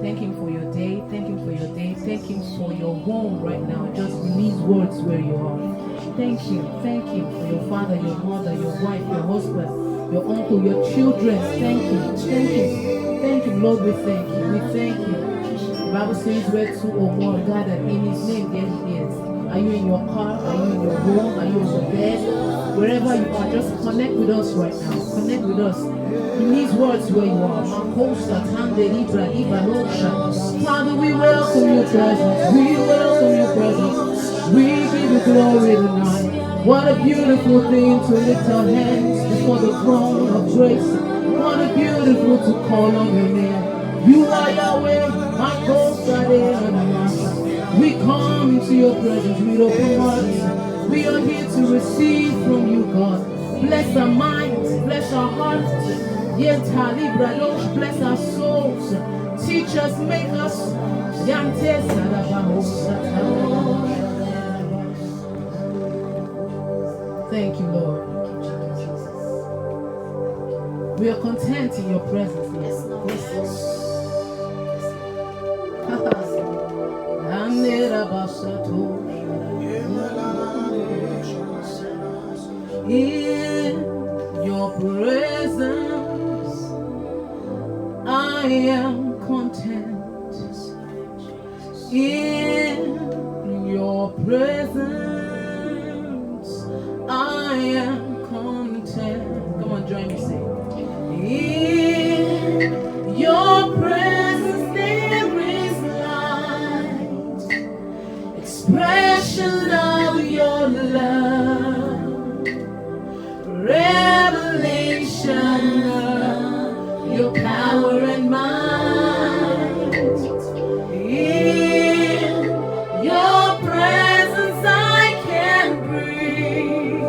Thank Him for your day. Thank Him for your day. Thank Him for your home right now. Just release words where you are. Thank Him. Thank Him for your father, your mother, your wife, your husband, your uncle, your children. Thank Him. Thank Him. Thank Him, Lord. We thank you. We thank you. The Bible says where two or more are gathered in His name, there He is. Are you in your car? Are you in your home? Are you on your bed? Wherever you are, just connect with us right now. Connect with us. Release words where you are. Father, we welcome your presence. We welcome your presence. We give you glory tonight. What a beautiful thing to lift our hands before the throne of grace. What a beautiful to call on your name. You are Yahweh, my Costa. We come to your presence with open hearts. We are here to receive from you, God. Bless our minds, bless our hearts. Bless our souls. Teach us, make us. Thank you, Lord. We are content in your presence. Yes, Lord. In your presence, I am content. In your presence, I am content. Come on, join me, sing. In your presence, there is light, expression of your love, revelation of your power and might. In your presence I can breathe.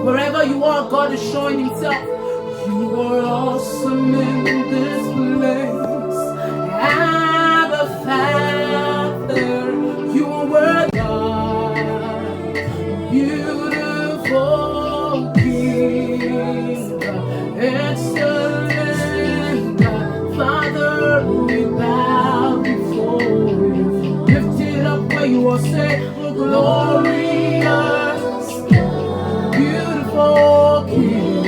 Wherever you are, God is showing himself. You are awesome in this place. Abba Father, you are worthy, God. Beautiful King, excellent God. Father, we bow before you. Lift it up where you are, say, glorious, beautiful King.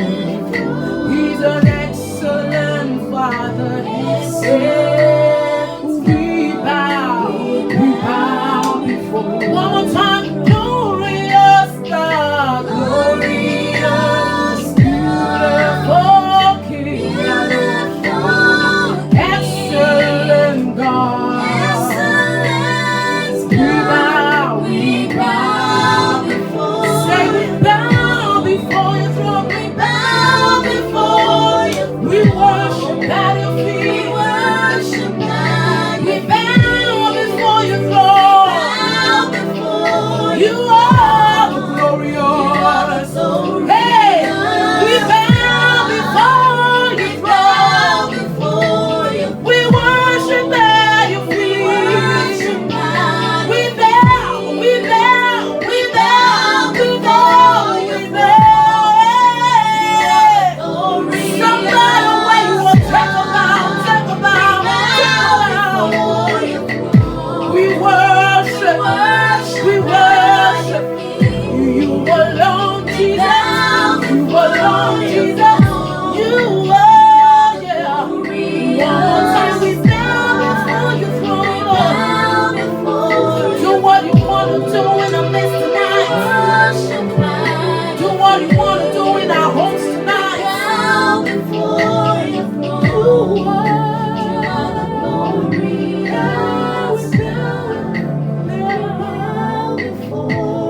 He's an excellent Father. Yeah, we bow before. One more time, glorious God, glorious, beautiful King, excellent God. We bow before. Say we bow before your throne. We bow before you. We worship at your feet. We worship at your feet. We bow before your throne. You are glorious. Hey, we bow before your throne. We worship at your feet. We bow, we bow, we bow, we bow, we bow. Somebody where you will take a bow, take a bow, take a bow. We worship, we worship. You alone, Jesus. You alone, Jesus. You are, yeah. One more time we bow before your throne. Do what you want to do in our midst tonight. Do what you want to do in our homes tonight. You are the glorious God.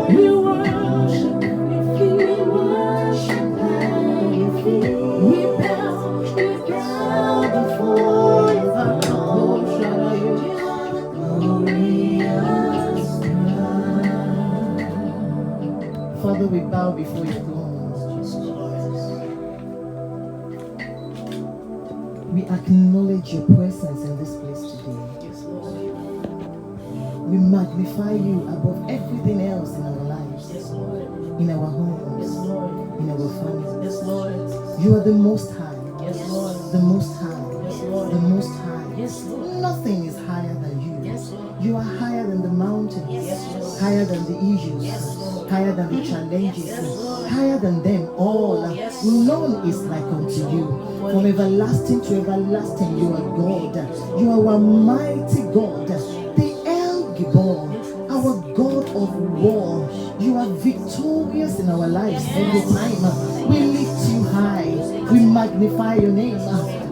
We worship your feet. We bow before you. Father, we bow before your throne. We acknowledge your presence in this place today. We magnify you above everything else in our lives, in our homes, in our families. You are the Most High, the Most High, the Most High. Nothing is higher than you. You are higher than the mountains, higher than the issues, higher than the challenges, higher than them all. None is like unto you. From everlasting to everlasting, you are God. You are our mighty God, the El Gibor, our God of war. You are victorious in our lives every time. We lift you high. We magnify your name.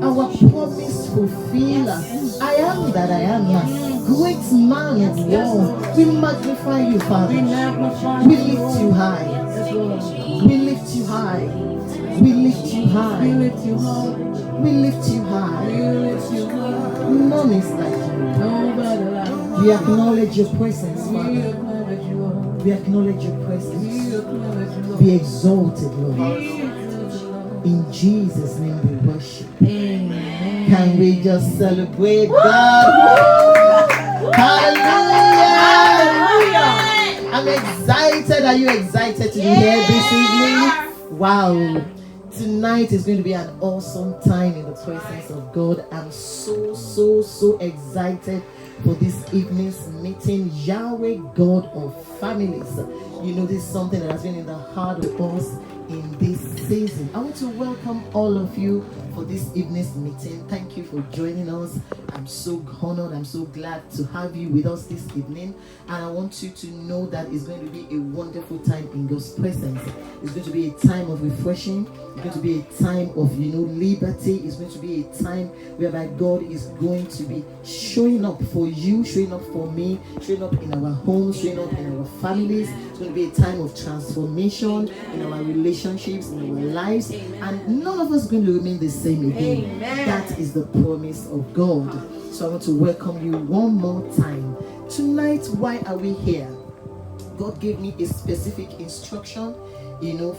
Our promise fulfiller. I am that I am. Great man of war. We magnify you, Father. We lift you high. We lift you high. We lift you high. We lift you high. We lift you high. None is like you. We acknowledge your presence, Father. We acknowledge your presence. Be exalted, Lord. In Jesus' name we worship. Amen. Can we just celebrate God? Hallelujah! I'm excited. Are you excited to be here this evening? Wow. Tonight is going to be an awesome time in the presence of God. I'm so excited for this evening's meeting. Yahweh, God of families. You know, this is something that has been in the heart of us in this season. I want to welcome all of you for this evening's meeting. Thank you for joining us. I'm so honored. I'm so glad to have you with us this evening. And I want you to know that it's going to be a wonderful time in God's presence. It's going to be a time of refreshing. It's going to be a time of, liberty. It's going to be a time whereby God is going to be showing up for you, showing up for me, showing up in our homes, showing up in our families. It's going to be a time of transformation in our relationships, in our lives. And none of us are going to remain the same again. Amen. That is the promise of God. So I want to welcome you one more time. Tonight, why are we here? God gave me a specific instruction,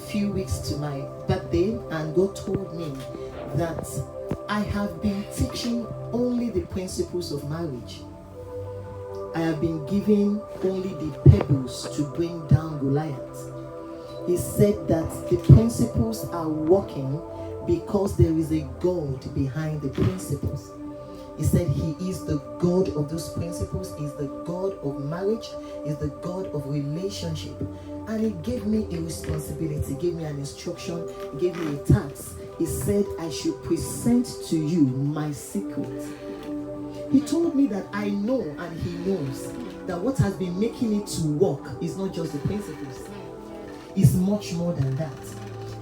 few weeks to my birthday, and God told me that I have been teaching only the principles of marriage. I have been giving only the pebbles to bring down Goliath. He said that the principles are working because there is a God behind the principles. He said he is the God of those principles, is the God of marriage, is the God of relationship. And he gave me a responsibility, gave me an instruction, he gave me a task. He said I should present to you my secret. He told me that I know and he knows that what has been making it to work is not just the principles. It's much more than that.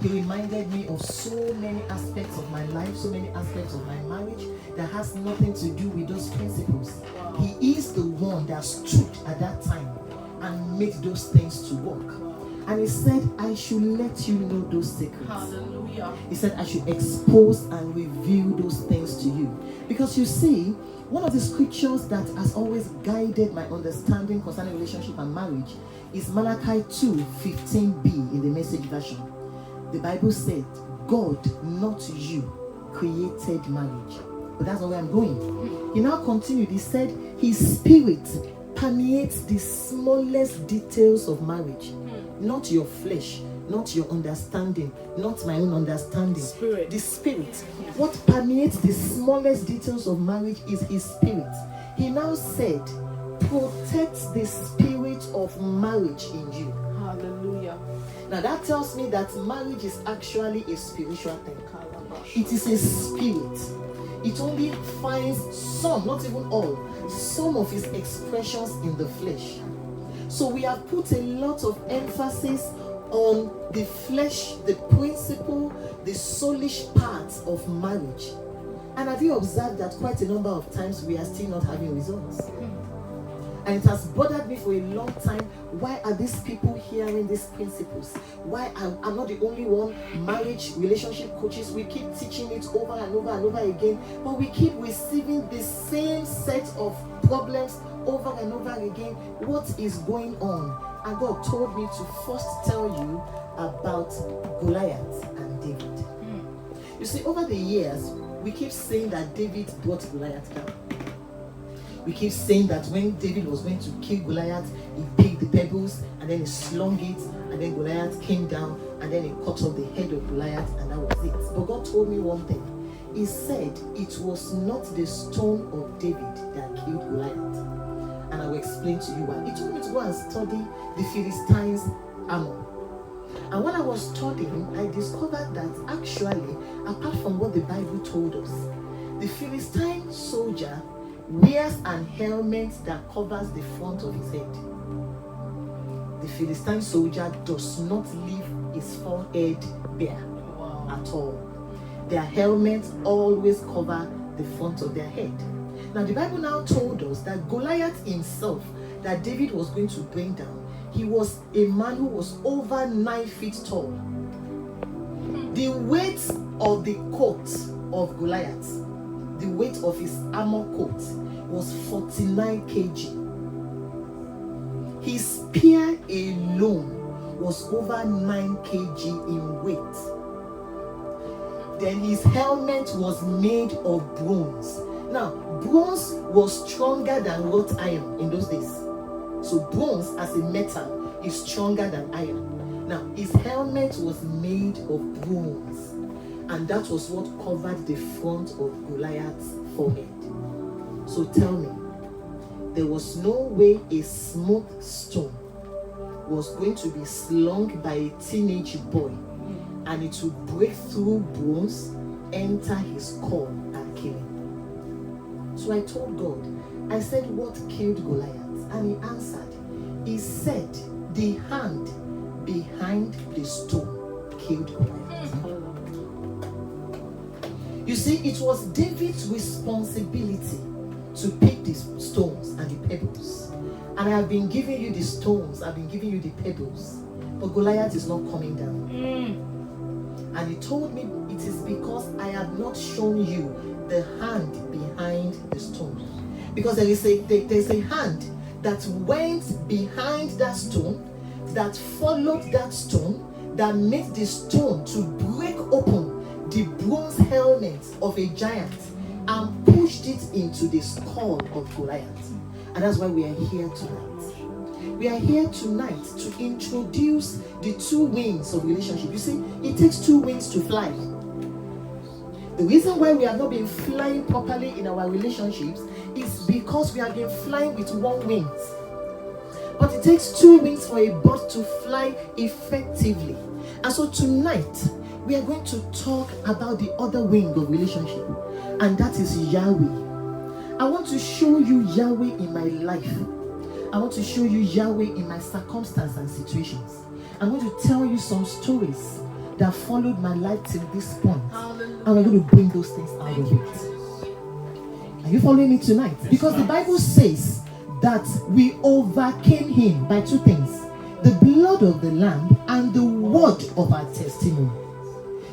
He reminded me of so many aspects of my life, so many aspects of my marriage that has nothing to do with those principles. He is the one that stood at that time and made those things to work. And he said, I should let you know those secrets. Hallelujah. He said, I should expose and reveal those things to you. Because you see, one of the scriptures that has always guided my understanding concerning relationship and marriage is Malachi 2:15b in the Message version. The Bible said, God, not you, created marriage. But that's not where I'm going. He now continued. He said, his spirit permeates the smallest details of marriage. Not your flesh, not your understanding, not my own understanding. Spirit. The spirit. What permeates the smallest details of marriage is his spirit. He now said, protect the spirit of marriage in you. Hallelujah. Now that tells me that marriage is actually a spiritual thing. It is a spirit. It only finds some, not even all, some of its expressions in the flesh. So we have put a lot of emphasis on the flesh, the principle, the soulish parts of marriage. And have you observed that quite a number of times we are still not having results? And it has bothered me for a long time. Why are these people hearing these principles? Why I'm not the only one? Marriage, relationship coaches, we keep teaching it over and over and over again, but we keep receiving the same set of problems over and over again. What is going on? And God told me to first tell you about Goliath and David. You see, over the years, we keep saying that David brought Goliath down. We keep saying that when David was going to kill Goliath, he picked the pebbles and then he slung it, and then Goliath came down and then he cut off the head of Goliath, and that was it. But God told me one thing. He said it was not the stone of David that killed Goliath. And I will explain to you why. He told me to go and study the Philistines' armor. And when I was studying, I discovered that actually, apart from what the Bible told us, the Philistine soldier wears an helmet that covers the front of his head. The Philistine soldier does not leave his forehead bare at all. Their helmets always cover the front of their head. Now the Bible now told us that Goliath himself, that David was going to bring down, he was a man who was over 9 feet tall. The weight of the coat of Goliath, the weight of his armor coat, was 49 kg. His spear alone was over 9 kg in weight. Then his helmet was made of bronze. Now, bronze was stronger than wrought iron in those days. So bronze as a metal is stronger than iron. Now, his helmet was made of bronze. And that was what covered the front of Goliath's forehead. So tell me, there was no way a smooth stone was going to be slung by a teenage boy and it would break through bronze, enter his core and kill him. So I told God, I said, what killed Goliath? And he answered. He said, the hand behind the stone killed Goliath. You see, it was David's responsibility to pick the stones and the pebbles. And I have been giving you the stones, I've been giving you the pebbles. But Goliath is not coming down. And he told me it is because I have not shown you the hand behind the stones. Because there's a hand that went behind that stone, that followed that stone, that made the stone to break open the bronze helmet of a giant and pushed it into the skull of Goliath. And that's why we are here tonight. We are here tonight to introduce the two wings of relationship. You see, it takes two wings to fly. The reason why we have not been flying properly in our relationships is because we have been flying with one wing. But it takes two wings for a bird to fly effectively. And so tonight, we are going to talk about the other wing of relationship, and that is Yahweh. I want to show you Yahweh in my life. I want to show you Yahweh in my circumstances and situations. I'm going to tell you some stories that followed my life till this point. And we're going to bring those things out of it. Are you following me tonight? Because the Bible says that we overcame him by two things: the blood of the Lamb and the word of our testimony.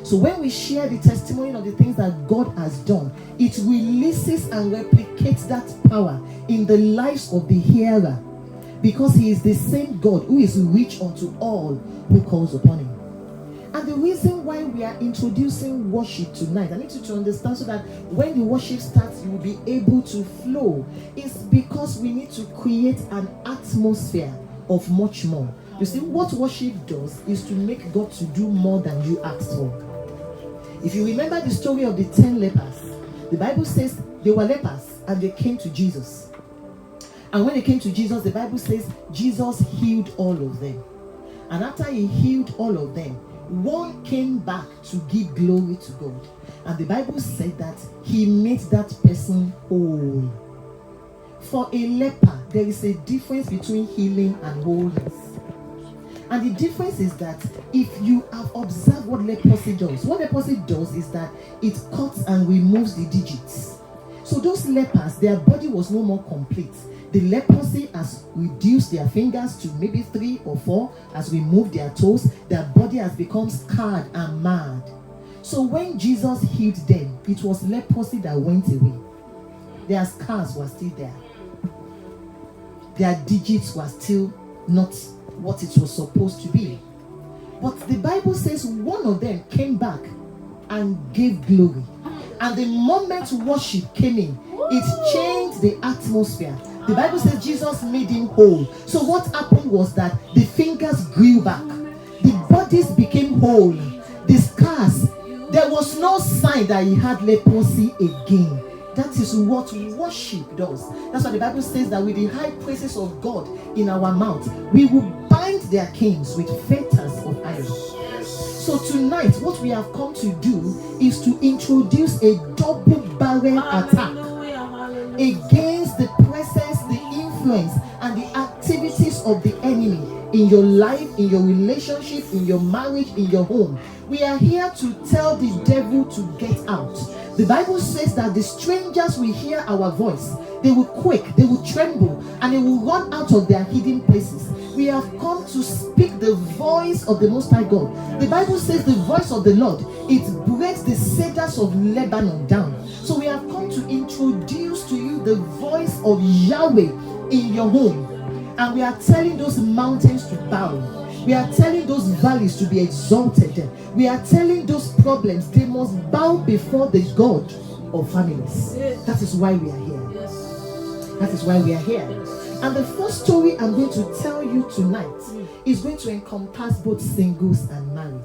So when we share the testimony of the things that God has done, it releases and replicates that power in the lives of the hearer, because he is the same God who is rich unto all who calls upon him. And the reason why we are introducing worship tonight, I need you to understand so that when the worship starts, you will be able to flow, is because we need to create an atmosphere of much more. You see, what worship does is to make God to do more than you asked for. If you remember the story of the 10 lepers, the Bible says they were lepers and they came to Jesus. And when they came to Jesus, the Bible says Jesus healed all of them. And after he healed all of them, one came back to give glory to God. And the Bible said that he made that person whole. For a leper, there is a difference between healing and wholeness. And the difference is that if you have observed what leprosy does, what leprosy does is that it cuts and removes the digits. So those lepers, their body was no more complete. The leprosy has reduced their fingers to maybe 3 or 4, has removed their toes. Their body has become scarred and marred. So when Jesus healed them, it was leprosy that went away. Their scars were still there. Their digits were still not what it was supposed to be. But the Bible says one of them came back and gave glory. And the moment worship came in, it changed the atmosphere. The Bible says Jesus made him whole. So what happened was that the fingers grew back. The bodies became whole. The scars, there was no sign that he had leprosy again. That is what worship does. That's why the Bible says that with the high praises of God in our mouth, we will bind their kings with fetters of iron. So tonight, what we have come to do is to introduce a double-barrel attack against the presence, the influence, and the activities of the enemy in your life, in your relationship, in your marriage, in your home. We are here to tell the devil to get out. The Bible says that the strangers will hear our voice. They will quake, they will tremble, and they will run out of their hidden places. We have come to speak the voice of the Most High God. The Bible says the voice of the Lord, it breaks the cedars of Lebanon down. So we have come to introduce to you the voice of Yahweh in your home. And we are telling those mountains to bow. We are telling those valleys to be exalted. We are telling those problems, they must bow before the God of families. That is why we are here. That is why we are here. And the first story I'm going to tell you tonight is going to encompass both singles and married.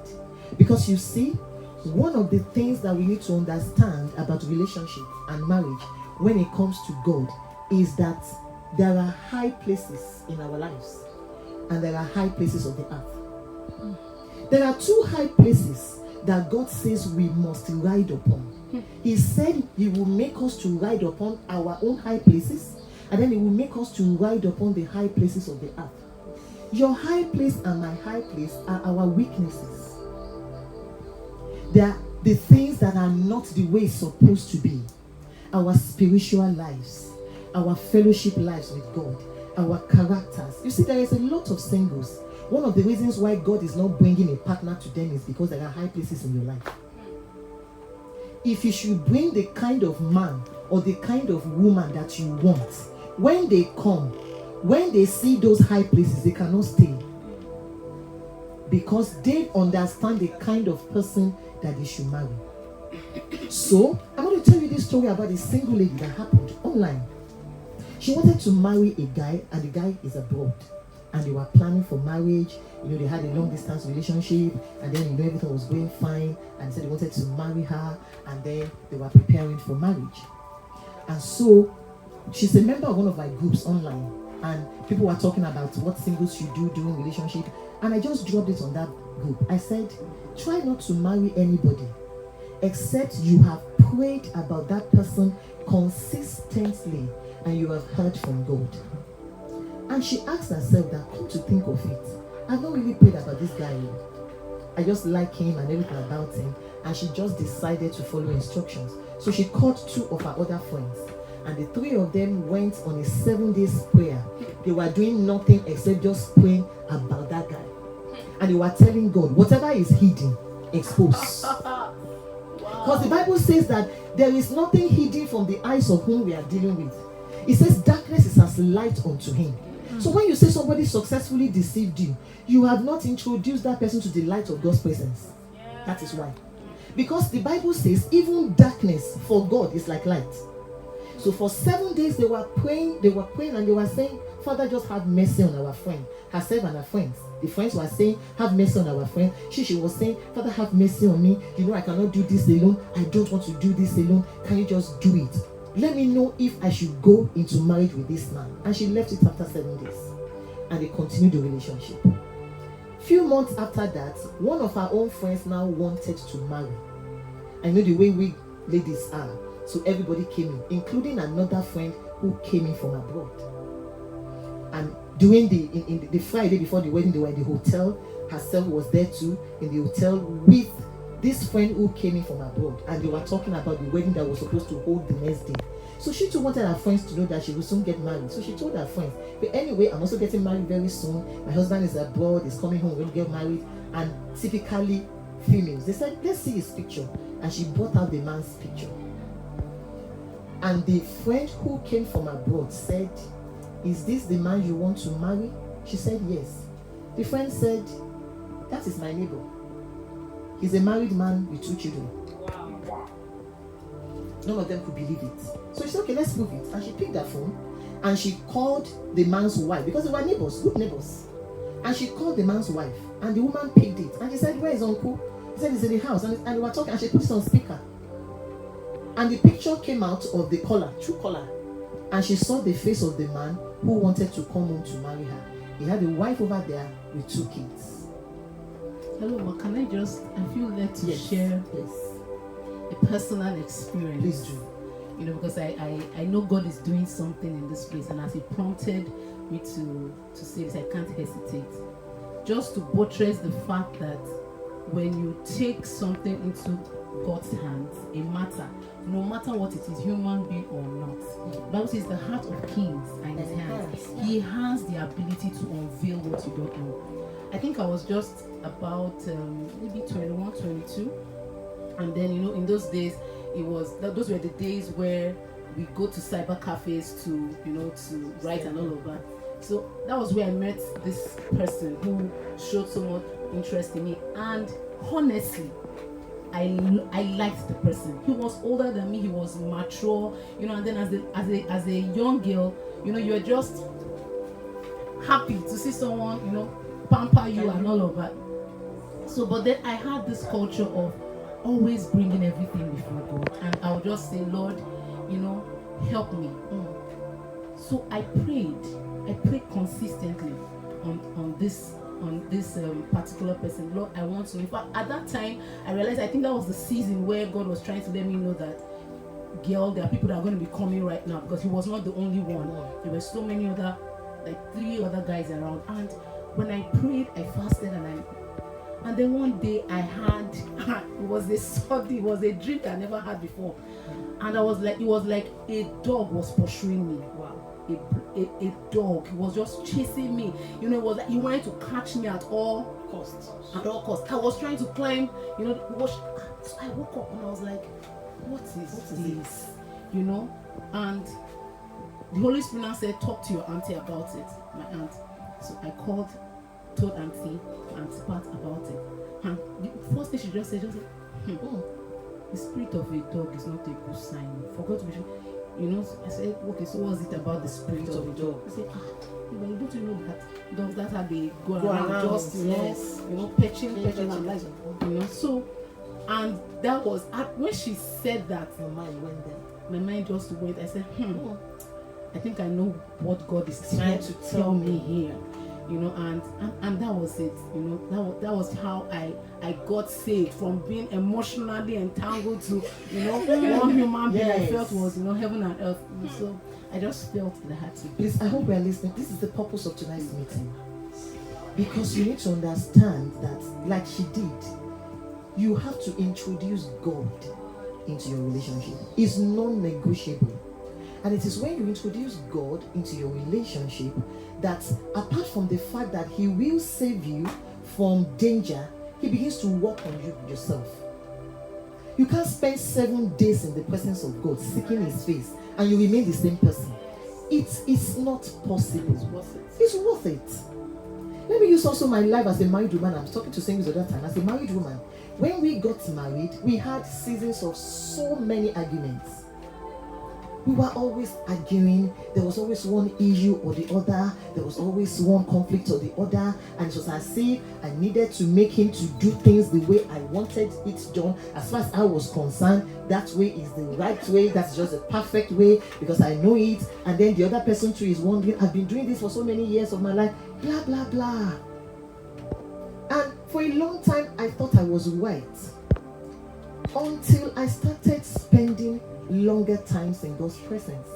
Because you see, one of the things that we need to understand about relationship and marriage when it comes to God is that there are high places in our lives and there are high places of the earth. There are two high places that God says we must ride upon. He said he will make us to ride upon our own high places, and then he will make us to ride upon the high places of the earth. Your high place and my high place are our weaknesses. They are the things that are not the way it's supposed to be. Our spiritual lives, our fellowship lives with God, our characters. You see, there is a lot of singles. One of the reasons why God is not bringing a partner to them is because there are high places in your life. If you should bring the kind of man or the kind of woman that you want, when they come, when they see those high places, they cannot stay. Because they understand the kind of person that they should marry. So, I'm going to tell you this story about a single lady that happened online. She wanted to marry a guy, and the guy is abroad. And they were planning for marriage. You know, they had a long distance relationship, and then, you know, everything was going fine. And so they wanted to marry her, and then they were preparing for marriage. And so, she's a member of one of my groups online. And people were talking about what singles should do during relationship. And I just dropped it on that group. I said, try not to marry anybody except you have prayed about that person consistently and you have heard from God. And she asked herself that, come to think of it, I've not really prayed about this guy. I just like him and everything about him. And she just decided to follow instructions. So she called 2 of her other friends. And the 3 of them went on a 7 days prayer. They were doing nothing except just praying about that guy. And they were telling God, whatever is hidden, expose. Because the Bible says that there is nothing hidden from the eyes of whom we are dealing with. It says darkness is as light unto him. So when you say somebody successfully deceived you, you have not introduced that person to the light of God's presence. That is why. Because the Bible says even darkness for God is like light. So for 7 days they were praying and they were saying, Father, just have mercy on our friend, herself and her friends. The friends were saying, have mercy on our friend. She was saying, Father, have mercy on me. You know, I cannot do this alone. I don't want to do this alone. Can you just do it? Let me know if I should go into marriage with this man. And she left it after 7 days. And they continued the relationship. Few months after that, one of her own friends now wanted to marry. I know the way we ladies are. So everybody came in, including another friend who came in from abroad. And during the Friday before the wedding, they were in the hotel. Herself was there too, in the hotel with this friend who came in from abroad. And they were talking about the wedding that was supposed to hold the next day. So she too wanted her friends to know that she will soon get married. So she told her friends, but anyway, I'm also getting married very soon. My husband is abroad, he's coming home, we'll get married. And typically females, they said, let's see his picture. And she brought out the man's picture. And the friend who came from abroad said, is this the man you want to marry? She said, yes. The friend said, that is my neighbor. He's a married man with 2 children. Wow. None of them could believe it. So she said, okay, let's move it. And she picked her phone and she called the man's wife because they were neighbors, good neighbors. And she called the man's wife and the woman picked it. And she said, where is uncle? He said, he's in the house. And they were talking and she put it on speaker. And the picture came out of the collar, true collar. And she saw the face of the man who wanted to come home to marry her. He had a wife over there with 2 kids. Hello, but can I feel led to share a personal experience? Please do. You know, because I know God is doing something in this place, and as He prompted me to say this, I can't hesitate. Just to buttress the fact that when you take something into God's hands, a matter, no matter what it is, human being or not, the Bible says the heart of kings are in His hands. He has the ability to unveil what you don't know. I think I was just about maybe 21, 22, and then, you know, in those days, those were the days where we go to cyber cafes to, you know, to write and all of that. So that was where I met this person who showed so much interest in me, and honestly, I liked the person. He was older than me. He was mature, you know. And then as a young girl, you know, you're just happy to see someone, you know, pamper you and all of that. So, but then I had this culture of always bringing everything before God, and I would just say, Lord, you know, help me. So I prayed consistently on this particular person. Lord, I want to. In fact, at that time, I realized, I think that was the season where God was trying to let me know that, girl, there are people that are going to be coming right now, because he was not the only one. There were so many other, like 3 other guys around. And when I prayed, I fasted, and then one day I had, it was a dream that I never had before. And it was like a dog was pursuing me. Wow. A dog was just chasing me. You know, it was like he wanted to catch me at all costs. At all costs. I was trying to climb, you know, so I woke up and I was like, what is this? You know? And the Holy Spirit now said, talk to your auntie about it, my aunt. So I called, told Auntie Pat about it. And the first thing she just said, oh, the spirit of a dog is not a good sign. Forgot to mention, I said, okay, so what's it about the spirit of a dog? I said, but you don't know that dogs, that's how they go around, just, petching and like, so, and that was, when she said that, Your mind went there. my mind just went. I said, I think I know what God is trying to tell me here, and that was it, that was how I got saved from being emotionally entangled to, one human being I felt was, heaven and earth. So I just felt that I had to. Please, I hope we are listening. This is the purpose of tonight's meeting. Because you need to understand that, like she did, you have to introduce God into your relationship. It's non-negotiable. And it is when you introduce God into your relationship that, apart from the fact that He will save you from danger, He begins to work on you yourself. You can't spend 7 days in the presence of God seeking His face and you remain the same person. It's not possible. It's worth it. Let me use also my life as a married woman. I'm talking to singles at that time. As a married woman, when we got married, we had seasons of so many arguments. We were always arguing. There was always one issue or the other. There was always one conflict or the other. And it was as if I needed to make him to do things the way I wanted it done. As far as I was concerned, that way is the right way. That's just the perfect way because I know it. And then the other person too is wondering, I've been doing this for so many years of my life. Blah, blah, blah. And for a long time, I thought I was right. Until I started spending longer times in God's presence.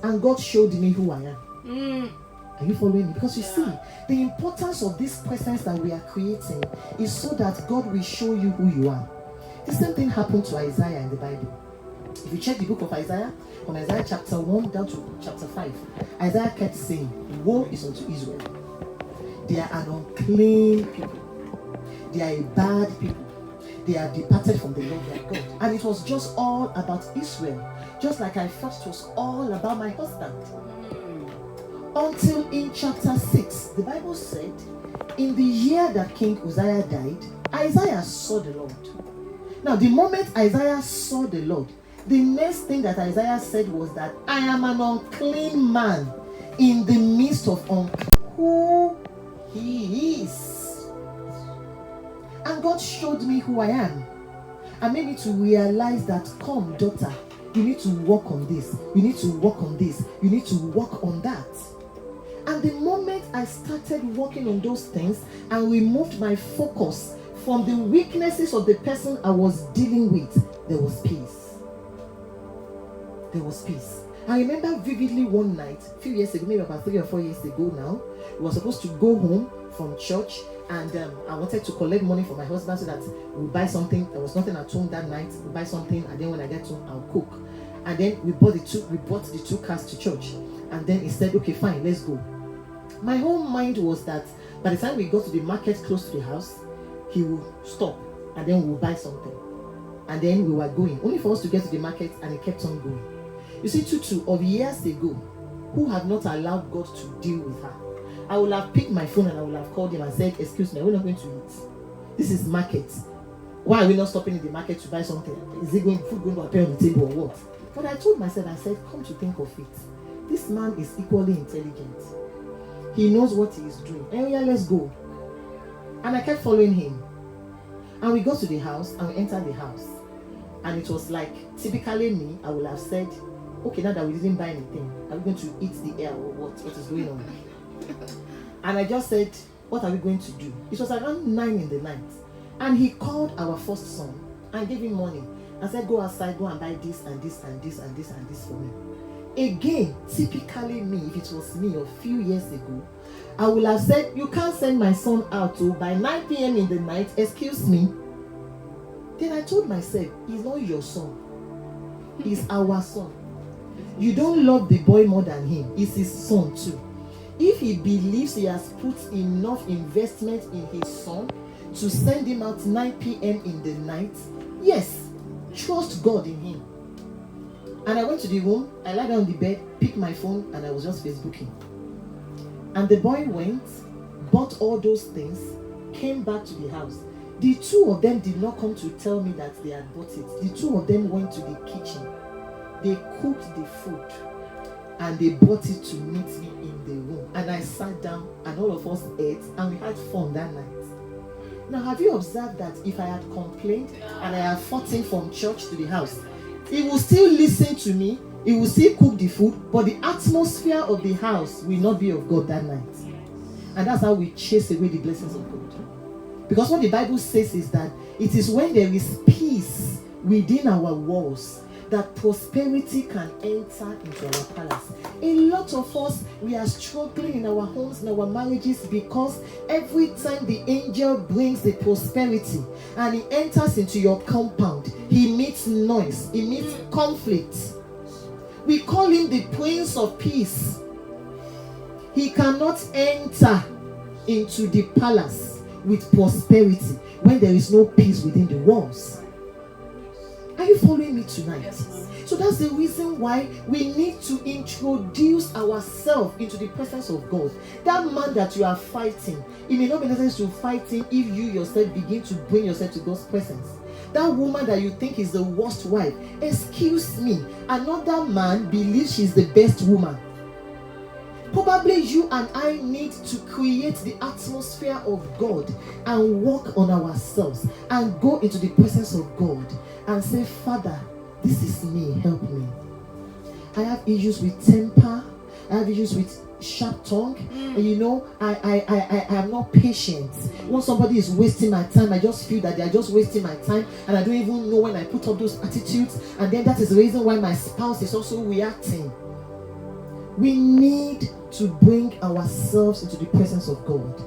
And God showed me who I am. Are you following me? Because you see, the importance of this presence that we are creating is so that God will show you who you are. The same thing happened to Isaiah in the Bible. If you check the book of Isaiah, from Isaiah chapter 1 down to chapter 5, Isaiah kept saying, woe is unto Israel. They are an unclean people. They are a bad people. They are departed from the Lord their God. And it was just all about Israel. Just like I thought it was all about my husband. Until in chapter 6, the Bible said, in the year that King Uzziah died, Isaiah saw the Lord. Now, the moment Isaiah saw the Lord, the next thing that Isaiah said was that I am an unclean man in the midst of unclean. Who he is. And God showed me who I am and made me to realize that, come daughter, you need to work on this, you need to work on this, you need to work on that. And the moment I started working on those things and removed my focus from the weaknesses of the person I was dealing with, there was peace. There was peace. I remember vividly one night, a few years ago, maybe about 3 or 4 years ago now, we were supposed to go home from church, and I wanted to collect money for my husband so that we'll buy something. There was nothing at home that night. We'll buy something, and then when I get home, I'll cook. And then we bought the two cars to church. And then he said, okay, fine, let's go. My whole mind was that by the time we got to the market close to the house, he will stop, and then we'll buy something. And then we were going, only for us to get to the market, and he kept on going. You see, Tutu, of years ago, who had not allowed God to deal with her, I would have picked my phone and I would have called him and said, excuse me, we're not going to eat. This is market. Why are we not stopping in the market to buy something? Is it food going to appear on the table or what? But I told myself, I said, come to think of it, this man is equally intelligent. He knows what he is doing. And yeah, let's go. And I kept following him. And we got to the house and we entered the house. And it was like, typically me, I would have said, okay, now that we didn't buy anything, are we going to eat the air or what is going on? And I just said, what are we going to do? It was around 9 in the night. And he called our first son and gave him money and said, go outside, go and buy this and this and this and this and this for me. Again, typically me, if it was me a few years ago, I would have said, you can't send my son out by 9 p.m. in the night, excuse me. Then I told myself, he's not your son. He's our son. You don't love the boy more than him. He's his son too. If he believes he has put enough investment in his son to send him out 9 p.m. in the night, yes, trust God in him. And I went to the room, I lied down on the bed, picked my phone, and I was just Facebooking. And the boy went, bought all those things, came back to the house. The two of them did not come to tell me that they had bought it. The two of them went to the kitchen. They cooked the food and they brought it to meet me in the room. And I sat down and all of us ate and we had fun that night. Now, have you observed that if I had complained and I had fought him from church to the house, he will still listen to me, he will still cook the food, but the atmosphere of the house will not be of God that night. And that's how we chase away the blessings of God. Because what the Bible says is that it is when there is peace within our walls that prosperity can enter into our palace. A lot of us, we are struggling in our homes, in our marriages, because every time the angel brings the prosperity and he enters into your compound, he meets noise, he meets conflict. We call him the Prince of Peace. He cannot enter into the palace with prosperity when there is no peace within the walls. Are you following me tonight? Yes. So that's the reason why we need to introduce ourselves into the presence of God. That man that you are fighting, it may not be necessary to fight him if you yourself begin to bring yourself to God's presence. That woman that you think is the worst wife, excuse me, another man believes she's the best woman. Probably you and I need to create the atmosphere of God and work on ourselves and go into the presence of God and say, Father, this is me, help me. I have issues with temper, I have issues with sharp tongue, and you know, I am not patient. When somebody is wasting my time, I just feel that they are just wasting my time, and I don't even know when I put up those attitudes, and then that is the reason why my spouse is also reacting. We need to bring ourselves into the presence of God.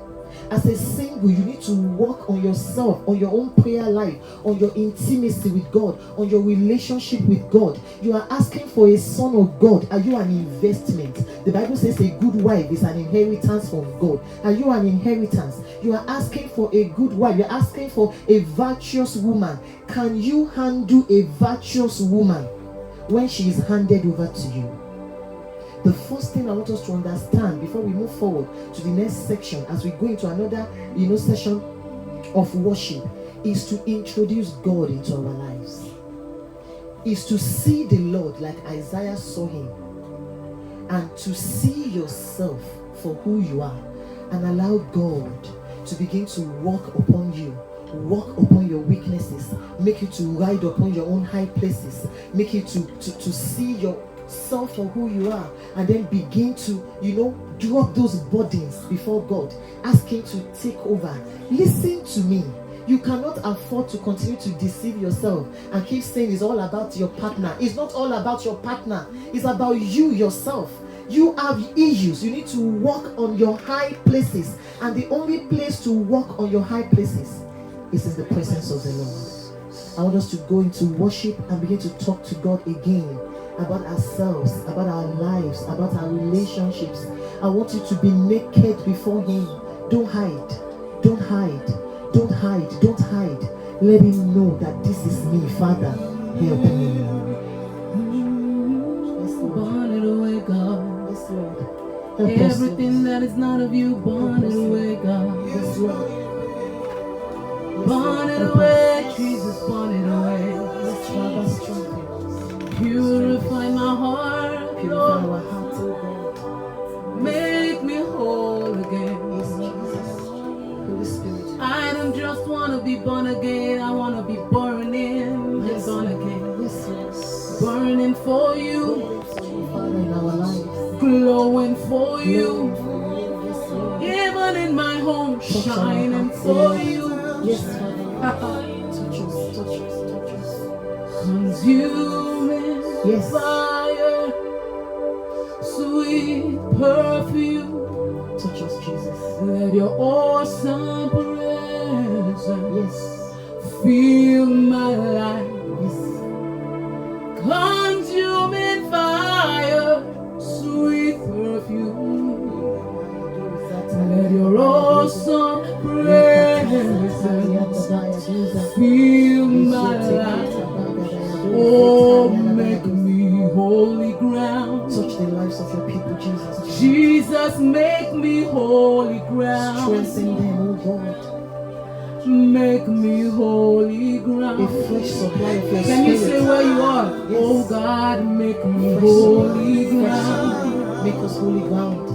As a single, you need to work on yourself, on your own prayer life, on your intimacy with God, on your relationship with God. You are asking for a son of God. Are you an investment? The Bible says a good wife is an inheritance from God. Are you an inheritance? You are asking for a good wife. You are asking for a virtuous woman. Can you handle a virtuous woman when she is handed over to you? The first thing I want us to understand before we move forward to the next section, as we go into another, session of worship, is to introduce God into our lives. Is to see the Lord like Isaiah saw him, and to see yourself for who you are, and allow God to begin to walk upon you. Walk upon your weaknesses, make you to ride upon your own high places, make you to see yourself for who you are, and then begin to, drop those burdens before God. Ask him to take over. Listen to me. You cannot afford to continue to deceive yourself and keep saying it's all about your partner. It's not all about your partner. It's about you yourself. You have issues. You need to walk on your high places, and the only place to walk on your high places is in the presence of the Lord. I want us to go into worship and begin to talk to God again about ourselves, about our lives, about our relationships. I want you to be naked before him. Don't hide. Don't hide. Don't hide. Don't hide. Let him know that this is me. Father, help me. Yes, Lord. Burn it away, God. Yes, Lord. Help us, Everything Lord. that is not of you, burn it away, God. Yes, Lord. Burn it away, Jesus, burn it away. Yes, Father, strengthen. Purify my heart, Purify Lord. our hearts, oh God. Make me whole again. Yes, Jesus. Holy Spirit. I don't just want to be born again, I want to be burning and Yes, born Lord. again. Yes, Lord. Burning for you, Father, in our lives. glowing for you, Yes, Lord. even in my home, Touch our shining hearts, for Lord. you. Yes, Father. Touch us, touch us, touch us. Consuming Yes. fire, sweet perfume. Touch us, Jesus. Let your awesome presence Yes. fill my life. Yes. Consuming fire, sweet perfume. Let your awesome presence fill my life. Oh, make me just make me holy ground. Strengthen them, oh God. Make me holy A ground. fresh supply of your Can you say spirit. where you are? Yes. Oh God, make me Fresh holy supply, fresh ground. supply. Make us holy ground.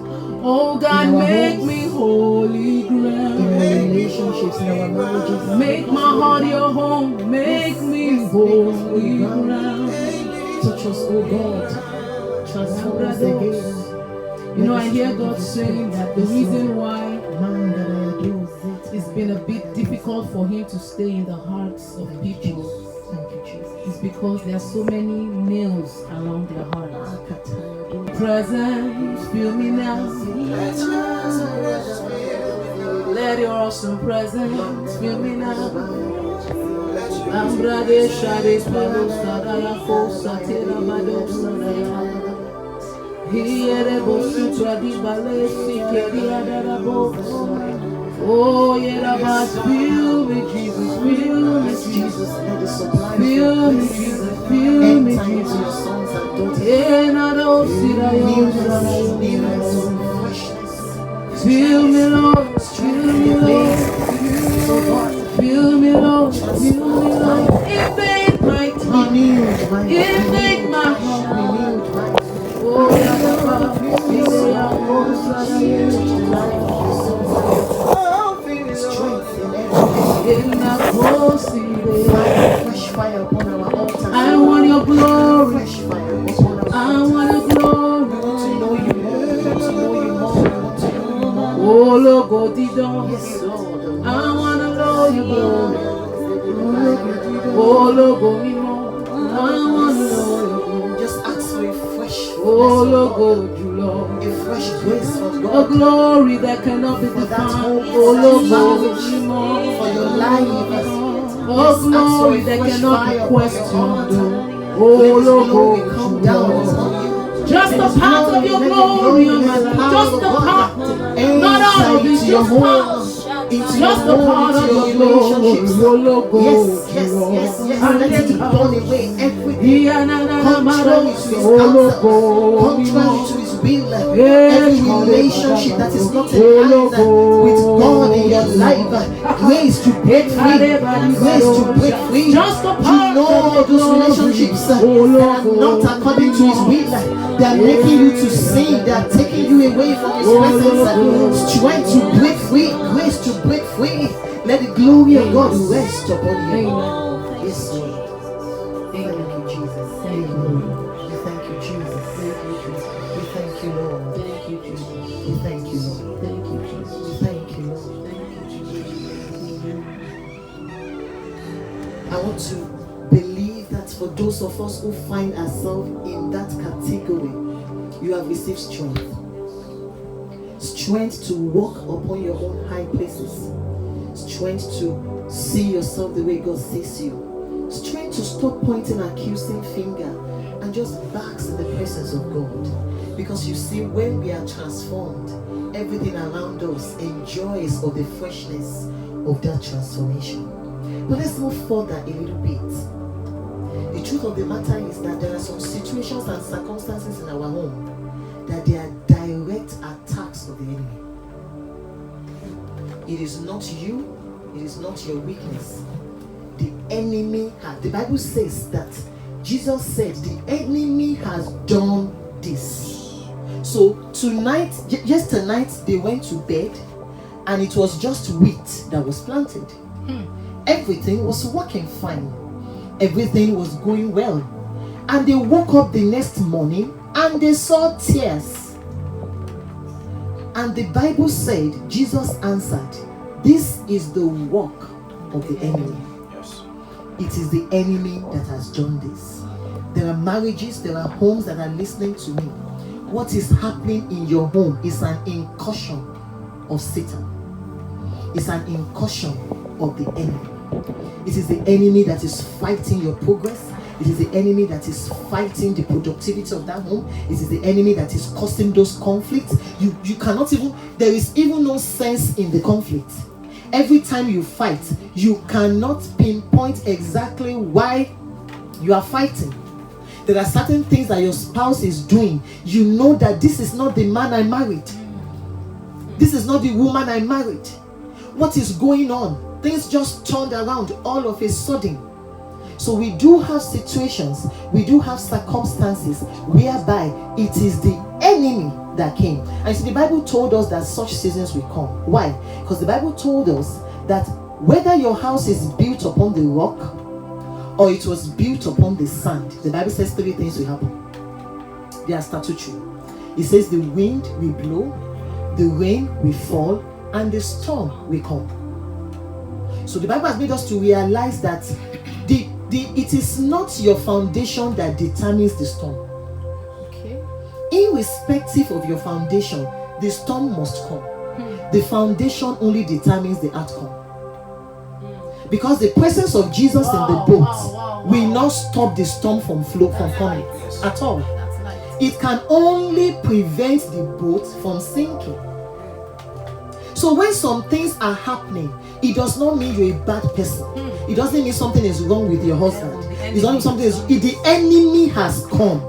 Oh God, In our make homes, me holy in ground. our relationships, in our marriages. Make my heart your home. Make me holy ground. Touch us, oh God. Transform us again. You know, I hear God saying that the reason why it's been a bit difficult for Him to stay in the hearts of people Thank you, Jesus. is because there are so many nails around their hearts. Presence, feel me now. Let your awesome presence fill me now. Ambrade shade palo sadaya fo satela bado sadaya. Hiere bosu tradi bale sikeri adara bosa. Oh yera bas fill me Jesus, fill me Jesus, Let the supply fill me Jesus, fill me enter into Jesus. your sons and daughters. Enado sirayo Newness, sadaya. newness, freshness. Fill me Lord, fill me Lord. So God, Fill me, Lord, fill me, Lord. Invade my time, renewed mind, invade my heart. renewed mind. Oh, Yadaba, Strength in every in the closing fire, fresh fire upon our altars. I want your glory, Fresh fire upon our I altars. want your glory. We want to know you more. We want to know you more. We want to know you more. Oh, Logo Didon, Yes, Lord. I want to know your glory. Oh, Logo Mimo, I want to know your glory. Just ask for a fresh Oh, freshness of Logo God. Julo. A fresh grace from A God. glory that cannot be For that defined. hope, Oh, for that Logo marriage, Mimo. for your life. Oh, glory that cannot be questioned. Oh, Glory Logo come down Julo. upon you. Just a part of your glory on my life. Just a part. Not all of it, into your just home, part. into Just your a home, part into of your your glory. relationships. Your logo. Yes. Let it burn away everything Contrary contrary to his counsel, contrary to his will. Every relationship that is not in line with God in your life, grace to break free, grace to break free. Just a You part know of those your relationships that glory. are not according to his will. They are making you to sin. They are taking you away from his presence. Strength to break free, grace to break free. Let the glory of God rest upon you. Yes, Lord. Thank you, Jesus. Thank you, Lord. We thank you, Jesus. We thank you, Lord. Thank you, Jesus. We thank you, Lord. Thank you, Jesus. We thank you, Lord. Thank you, Jesus. I want to believe that for those of us who find ourselves in that category, you have received strength. Strength to walk upon your own high places. Strength to see yourself the way God sees you. Strength to stop pointing accusing finger and just bask in the presence of God. Because you see, when we are transformed, everything around us enjoys of the freshness of that transformation. But let's move further a little bit. The truth of the matter is that there are some situations and circumstances in our home that they are direct attacks of the enemy. It is not you, it is not your weakness. The enemy has, the Bible says that Jesus said the enemy has done this. So tonight, yesterday they went to bed and it was just wheat that was planted. Everything was working fine. Everything was going well. And they woke up the next morning and they saw tears. And the Bible said, Jesus answered, this is the work of the enemy. Yes. It is the enemy that has done this. There are marriages, there are homes that are listening to me. What is happening in your home is an incursion of Satan. It's an incursion of the enemy. It is the enemy that is fighting your progress. It is the enemy that is fighting the productivity of that home. It is the enemy that is causing those conflicts. You cannot even, there is even no sense in the conflict. Every time you fight, you cannot pinpoint exactly why you are fighting. There are certain things that your spouse is doing. You know that this is not the man I married. This is not the woman I married. What is going on? Things just turned around all of a sudden. So we do have situations, we do have circumstances whereby it is the enemy that came. And see, the Bible told us that such seasons will come. Why? Because the Bible told us that whether your house is built upon the rock or it was built upon the sand, the Bible says 3 things will happen. They are statutory. It says the wind will blow, the rain will fall, and the storm will come. So the Bible has made us to realize that it is not your foundation that determines the storm. Okay. Irrespective of your foundation, the storm must come. The foundation only determines the outcome. Because the presence of Jesus in the boat will not stop the storm from coming at all. It can only prevent the boat from sinking. So when some things are happening, it does not mean you're a bad person. It doesn't mean something is wrong with your husband. It's not something the enemy has come.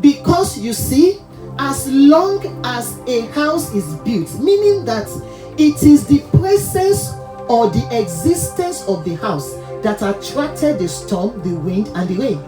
Because you see, as long as a house is built, meaning that it is the presence or the existence of the house that attracted the storm, the wind, and the rain.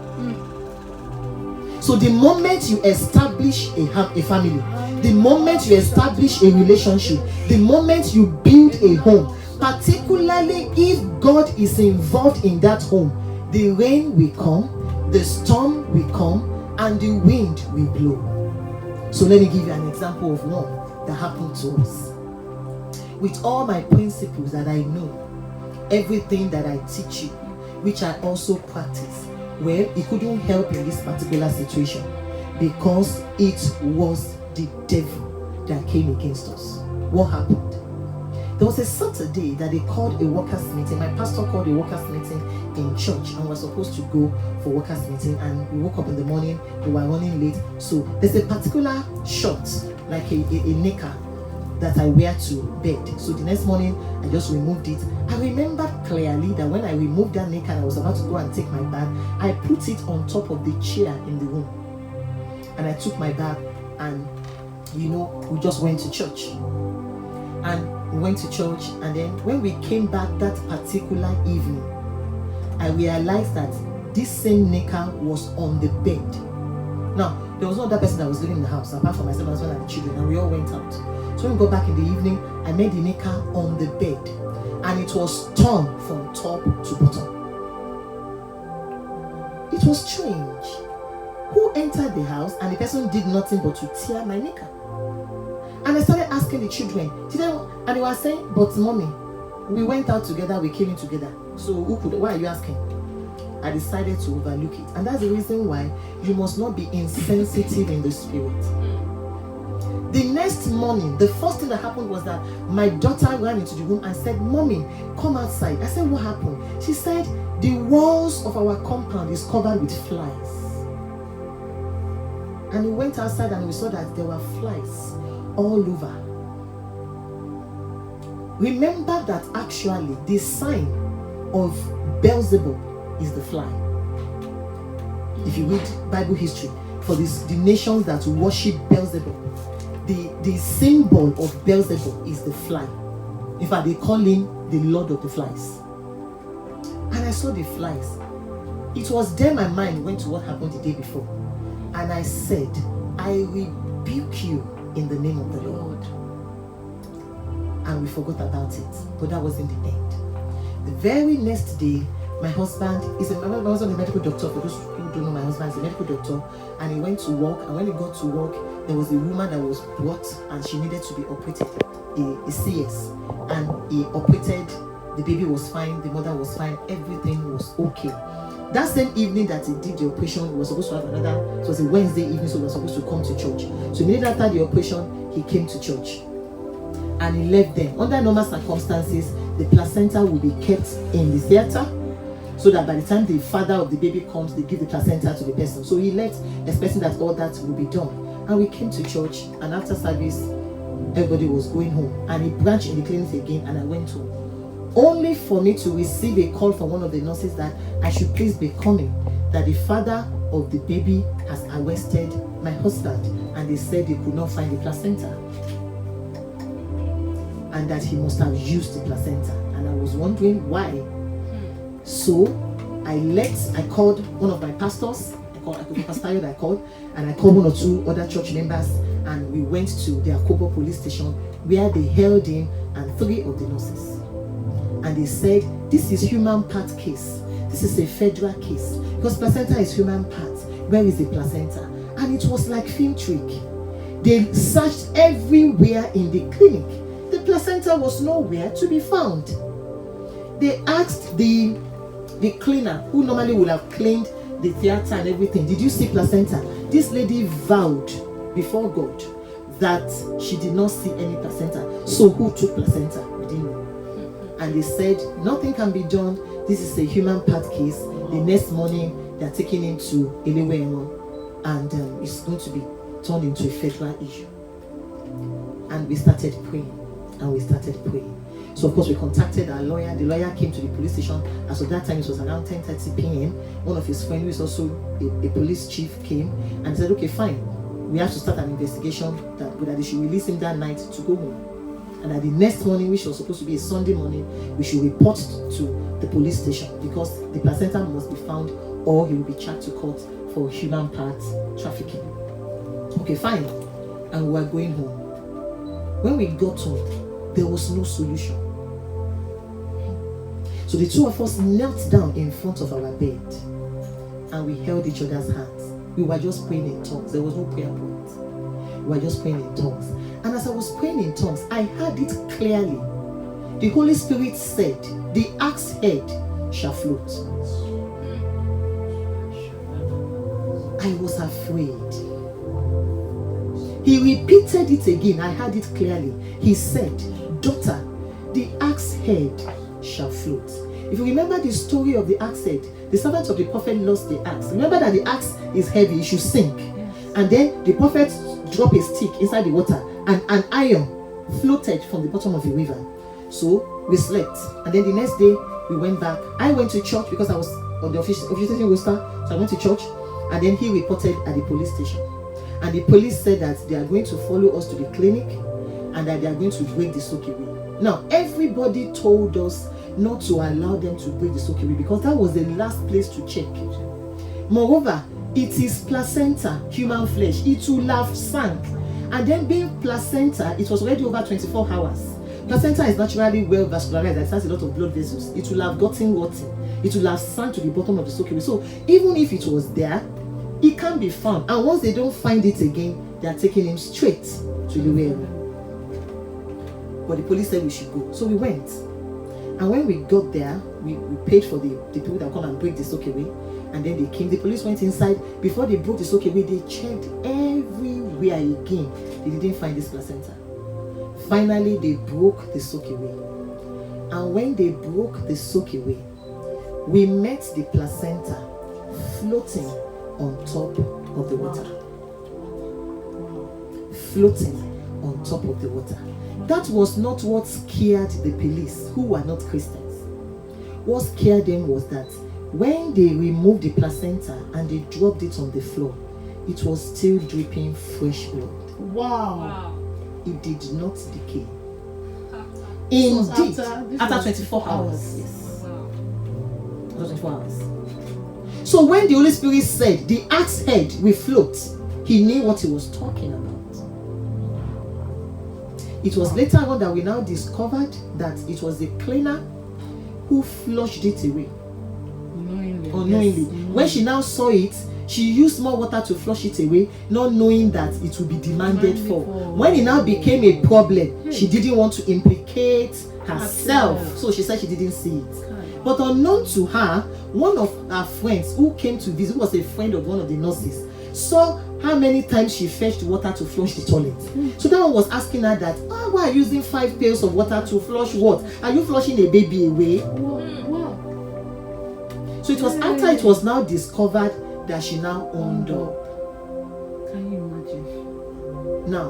So the moment you establish a family, the moment you establish a relationship, the moment you build a home, particularly if God is involved in that home, the rain will come, the storm will come, and the wind will blow. So let me give you an example of one that happened to us. With all my principles that I know, everything that I teach you, which I also practice, well, it couldn't help in this particular situation because it was the devil that came against us. What happened? There was a Saturday that they called a workers' meeting. My pastor called a workers' meeting in church, and we were supposed to go for workers' meeting. And we woke up in the morning, we were running late. So there's a particular shirt, like a knicker, that I wear to bed. So the next morning, I just removed it. I remember clearly that when I removed that knicker and I was about to go and take my bag, I put it on top of the chair in the room. And I took my bag and, we just went to church. And we went to church, and then when we came back that particular evening, I realized that this same knicker was on the bed. Now, there was no other person that was living in the house apart from myself, my husband, and the children, and we all went out. So when we got back in the evening, I made the knicker on the bed, and it was torn from top to bottom. It was strange. Who entered the house and the person did nothing but to tear my knicker? And I started asking the children, and they were saying, but mommy, we went out together, we came in together. So why are you asking? I decided to overlook it. And that's the reason why you must not be insensitive in the spirit. The next morning, the first thing that happened was that my daughter ran into the room and said, Mommy, come outside. I said, what happened? She said, the walls of our compound is covered with flies. And we went outside and we saw that there were flies all over. Remember that actually the sign of Beelzebub is the fly. If you read Bible history, for the nations that worship Beelzebub, the symbol of Beelzebub is the fly. In fact, they call him the Lord of the Flies. And I saw the flies. It was then my mind went to what happened the day before. And I said, I rebuke you in the name of the Lord. And we forgot about it. But that wasn't the end. The very next day, my husband is a medical doctor. For those who don't know, my husband is a medical doctor. And he went to work. And when he got to work, there was a woman that was brought and she needed to be operated, a CS. And he operated. The baby was fine. The mother was fine. Everything was okay. That same evening that he did the operation, we were supposed to have another, it was a Wednesday evening, so we were supposed to come to church. So immediately after the operation, he came to church. And he left them. Under normal circumstances, the placenta will be kept in the theater, so that by the time the father of the baby comes, they give the placenta to the person. So he left, expecting that all that will be done. And we came to church, and after service, everybody was going home. And he branched in the clinic again, and I went home. Only for me to receive a call from one of the nurses that I should please be coming, that the father of the baby has arrested my husband, and they said they could not find the placenta. and that he must have used the placenta. And I was wondering why. So I called one of my pastors. I called and I called 1 or 2 other church members, and we went to the Akobo police station where they held him and 3 of the nurses. And they said, this is human part case. This is a federal case because placenta is human part. Where is the placenta? And it was like film trick. They searched everywhere in the clinic. The placenta was nowhere to be found. They asked the cleaner, who normally would have cleaned the theater and everything, did you see placenta? This lady vowed before God that she did not see any placenta. So who took placenta? We didn't know. And they said nothing can be done. This is a human part case. The next morning they are taking him to Elewe, and it's going to be turned into a federal issue. And we started praying. So of course we contacted our lawyer. The lawyer came to the police station. As of that time it was around 10:30 p.m. One of his friends, who is also a police chief, came and said, okay, fine, we have to start an investigation that they should release him that night to go home. And at the next morning, which was supposed to be a Sunday morning, we should report to the police station because the placenta must be found or he will be charged to court for human parts trafficking. Okay, fine. And we were going home. When we got home, there was no solution. So the 2 of us knelt down in front of our bed and we held each other's hands. We were just praying in tongues. There was no prayer point. We were just praying in tongues. And as I was praying in tongues, I heard it clearly. The Holy Spirit said, the axe head shall float. I was afraid. He repeated it again. I heard it clearly. He said, daughter, the axe head shall float. If you remember the story of the axe head, the servant of the prophet lost the axe. Remember that the axe is heavy, it should sink. And then the prophet dropped a stick inside the water and an iron floated from the bottom of the river. So we slept. And then the next day we went back. I went to church because I was on the officiating roster. So I went to church and then he reported at the police station. And the police said that they are going to follow us to the clinic and that they are going to break the soakaway. Now, everybody told us not to allow them to break the soakaway because that was the last place to check. Moreover, it is placenta, human flesh. It will have sank. And then being placenta, it was already over 24 hours. Placenta is naturally well vascularized. It has a lot of blood vessels. It will have gotten rotten. It will have sunk to the bottom of the soakaway. So even if it was there, it can't be found. And once they don't find it again, they are taking him straight to the well. But the police said we should go. So we went. And when we got there, we paid for the people that come and break the soakaway. And then they came. The police went inside. Before they broke the soakaway, they checked everywhere again. They didn't find this placenta. Finally, they broke the soakaway. And when they broke the soakaway, we met the placenta floating on top of the water. Floating on top of the water. That was not what scared the police, who were not Christians. What scared them was that when they removed the placenta and they dropped it on the floor, it was still dripping fresh blood. Wow. It did not decay. Indeed, after 24 hours. Yes. After 24 hours. So when the Holy Spirit said the axe head will float, he knew what he was talking about. It was later on that we now discovered that it was the cleaner who flushed it away. Unknowingly. Yes. When she now saw it, she used more water to flush it away, not knowing that it would be demanded for. When it now became a problem, she didn't want to implicate herself. So she said she didn't see it. But unknown to her, one of her friends who came to visit, who was a friend of one of the nurses, saw how many times she fetched water to flush the toilet. So that one was asking her that, why are you using 5 pails of water to flush what? Are you flushing a baby away? Wow. So it was after it was now discovered that she now owned up. Can you imagine? Now,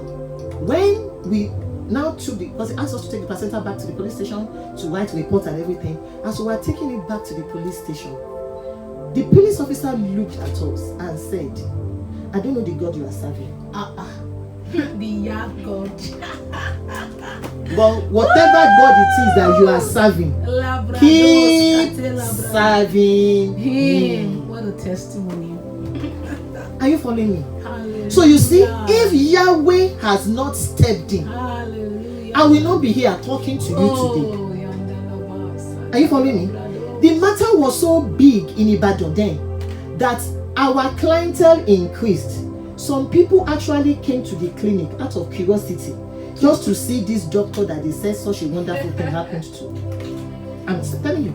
when we now took because they asked us to take the placenta back to the police station to write a report and everything, as we were taking it back to the police station, the police officer looked at us and said, I don't know the God you are serving. The Yah God. But whatever God it is that you are serving, keep serving Him. What a testimony. Are you following me? Hallelujah. So you see, if Yahweh has not stepped in, Hallelujah. I will not be here talking to you today. Are you following me? The matter was so big in Ibadan then that our clientele increased. Some people actually came to the clinic out of curiosity just to see this doctor that they said such a wonderful thing happened to. I'm telling you.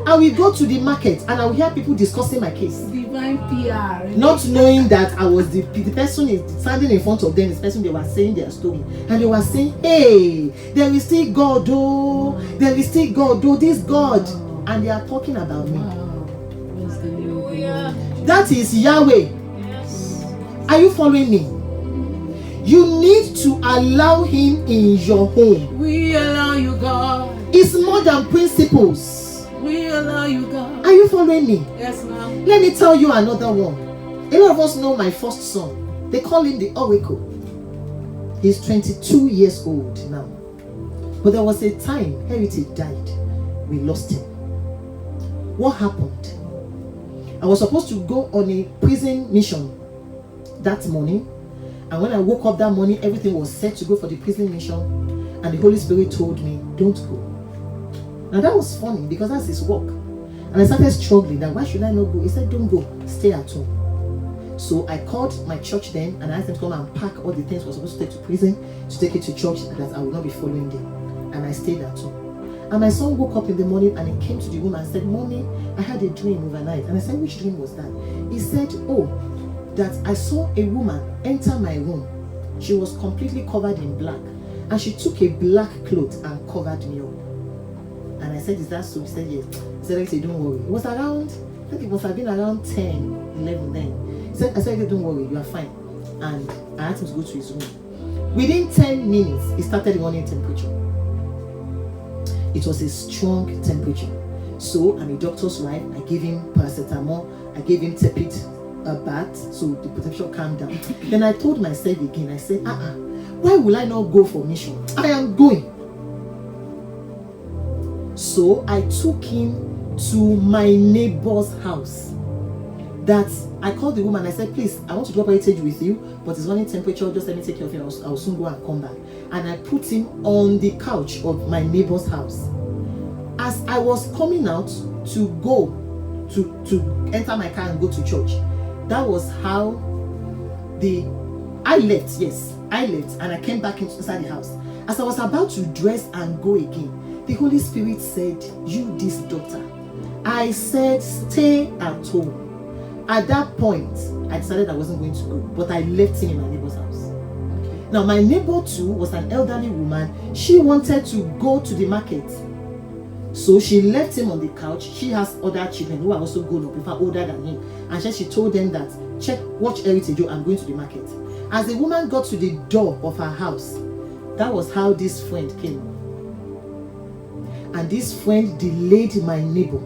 I will go to the market and I will hear people discussing my case. Divine PR. Not knowing that I was the person standing in front of them, this person they were saying their story. And they were saying, hey, there is still God, oh, there is still God, oh, this God. And they are talking about me. That is Yahweh. Yes. Are you following me? You need to allow Him in your home. We allow you, God. It's more than principles. We allow you, God. Are you following me? Yes, ma'am. Let me tell you another one. A lot of us know my first son. They call him the Oracle. He's 22 years old now. But there was a time Heritage died. We lost him. What happened? I was supposed to go on a prison mission that morning. And when I woke up that morning, everything was set to go for the prison mission. And the Holy Spirit told me, don't go. Now that was funny because that's his work. And I started struggling that why should I not go? He said, don't go, stay at home. So I called my church then and I asked them to come and pack all the things we're supposed to take to prison to take it to church that I will not be following them. And I stayed at home. And my son woke up in the morning and he came to the room and said, Mommy, I had a dream overnight. And I said, which dream was that? He said, oh, that I saw a woman enter my room. She was completely covered in black. And she took a black cloth and covered me up. And I said, is that so? He said, yes. He said, okay, don't worry. It was around, I think it must have been around 10, 11 then. He said, I said, okay, don't worry, you are fine. And I asked him to go to his room. Within 10 minutes, he started running temperature. It was a strong temperature. So I'm a doctor's wife. I gave him paracetamol. I gave him tepid bath so the temperature calmed down. Then I told myself again, I said, why will I not go for mission? I am going. So I took him to my neighbor's house. That I called the woman. I said, please, I want to drop heritage with you, but it's running temperature. Just let me take care of him. I'll soon go and come back. And I put him on the couch of my neighbor's house. As I was coming out to go to enter my car and go to church, that was how I left and I came back inside the house. As I was about to dress and go again, the Holy Spirit said, you this daughter. I said, stay at home. At that point, I decided I wasn't going to go, but I left him in my neighbor's house. Now, my neighbor too was an elderly woman. She wanted to go to the market. So she left him on the couch. She has other children who are also grown up, in fact older than him. And she told them that, watch Heritage, I'm going to the market. As the woman got to the door of her house, that was how this friend came. And this friend delayed my neighbor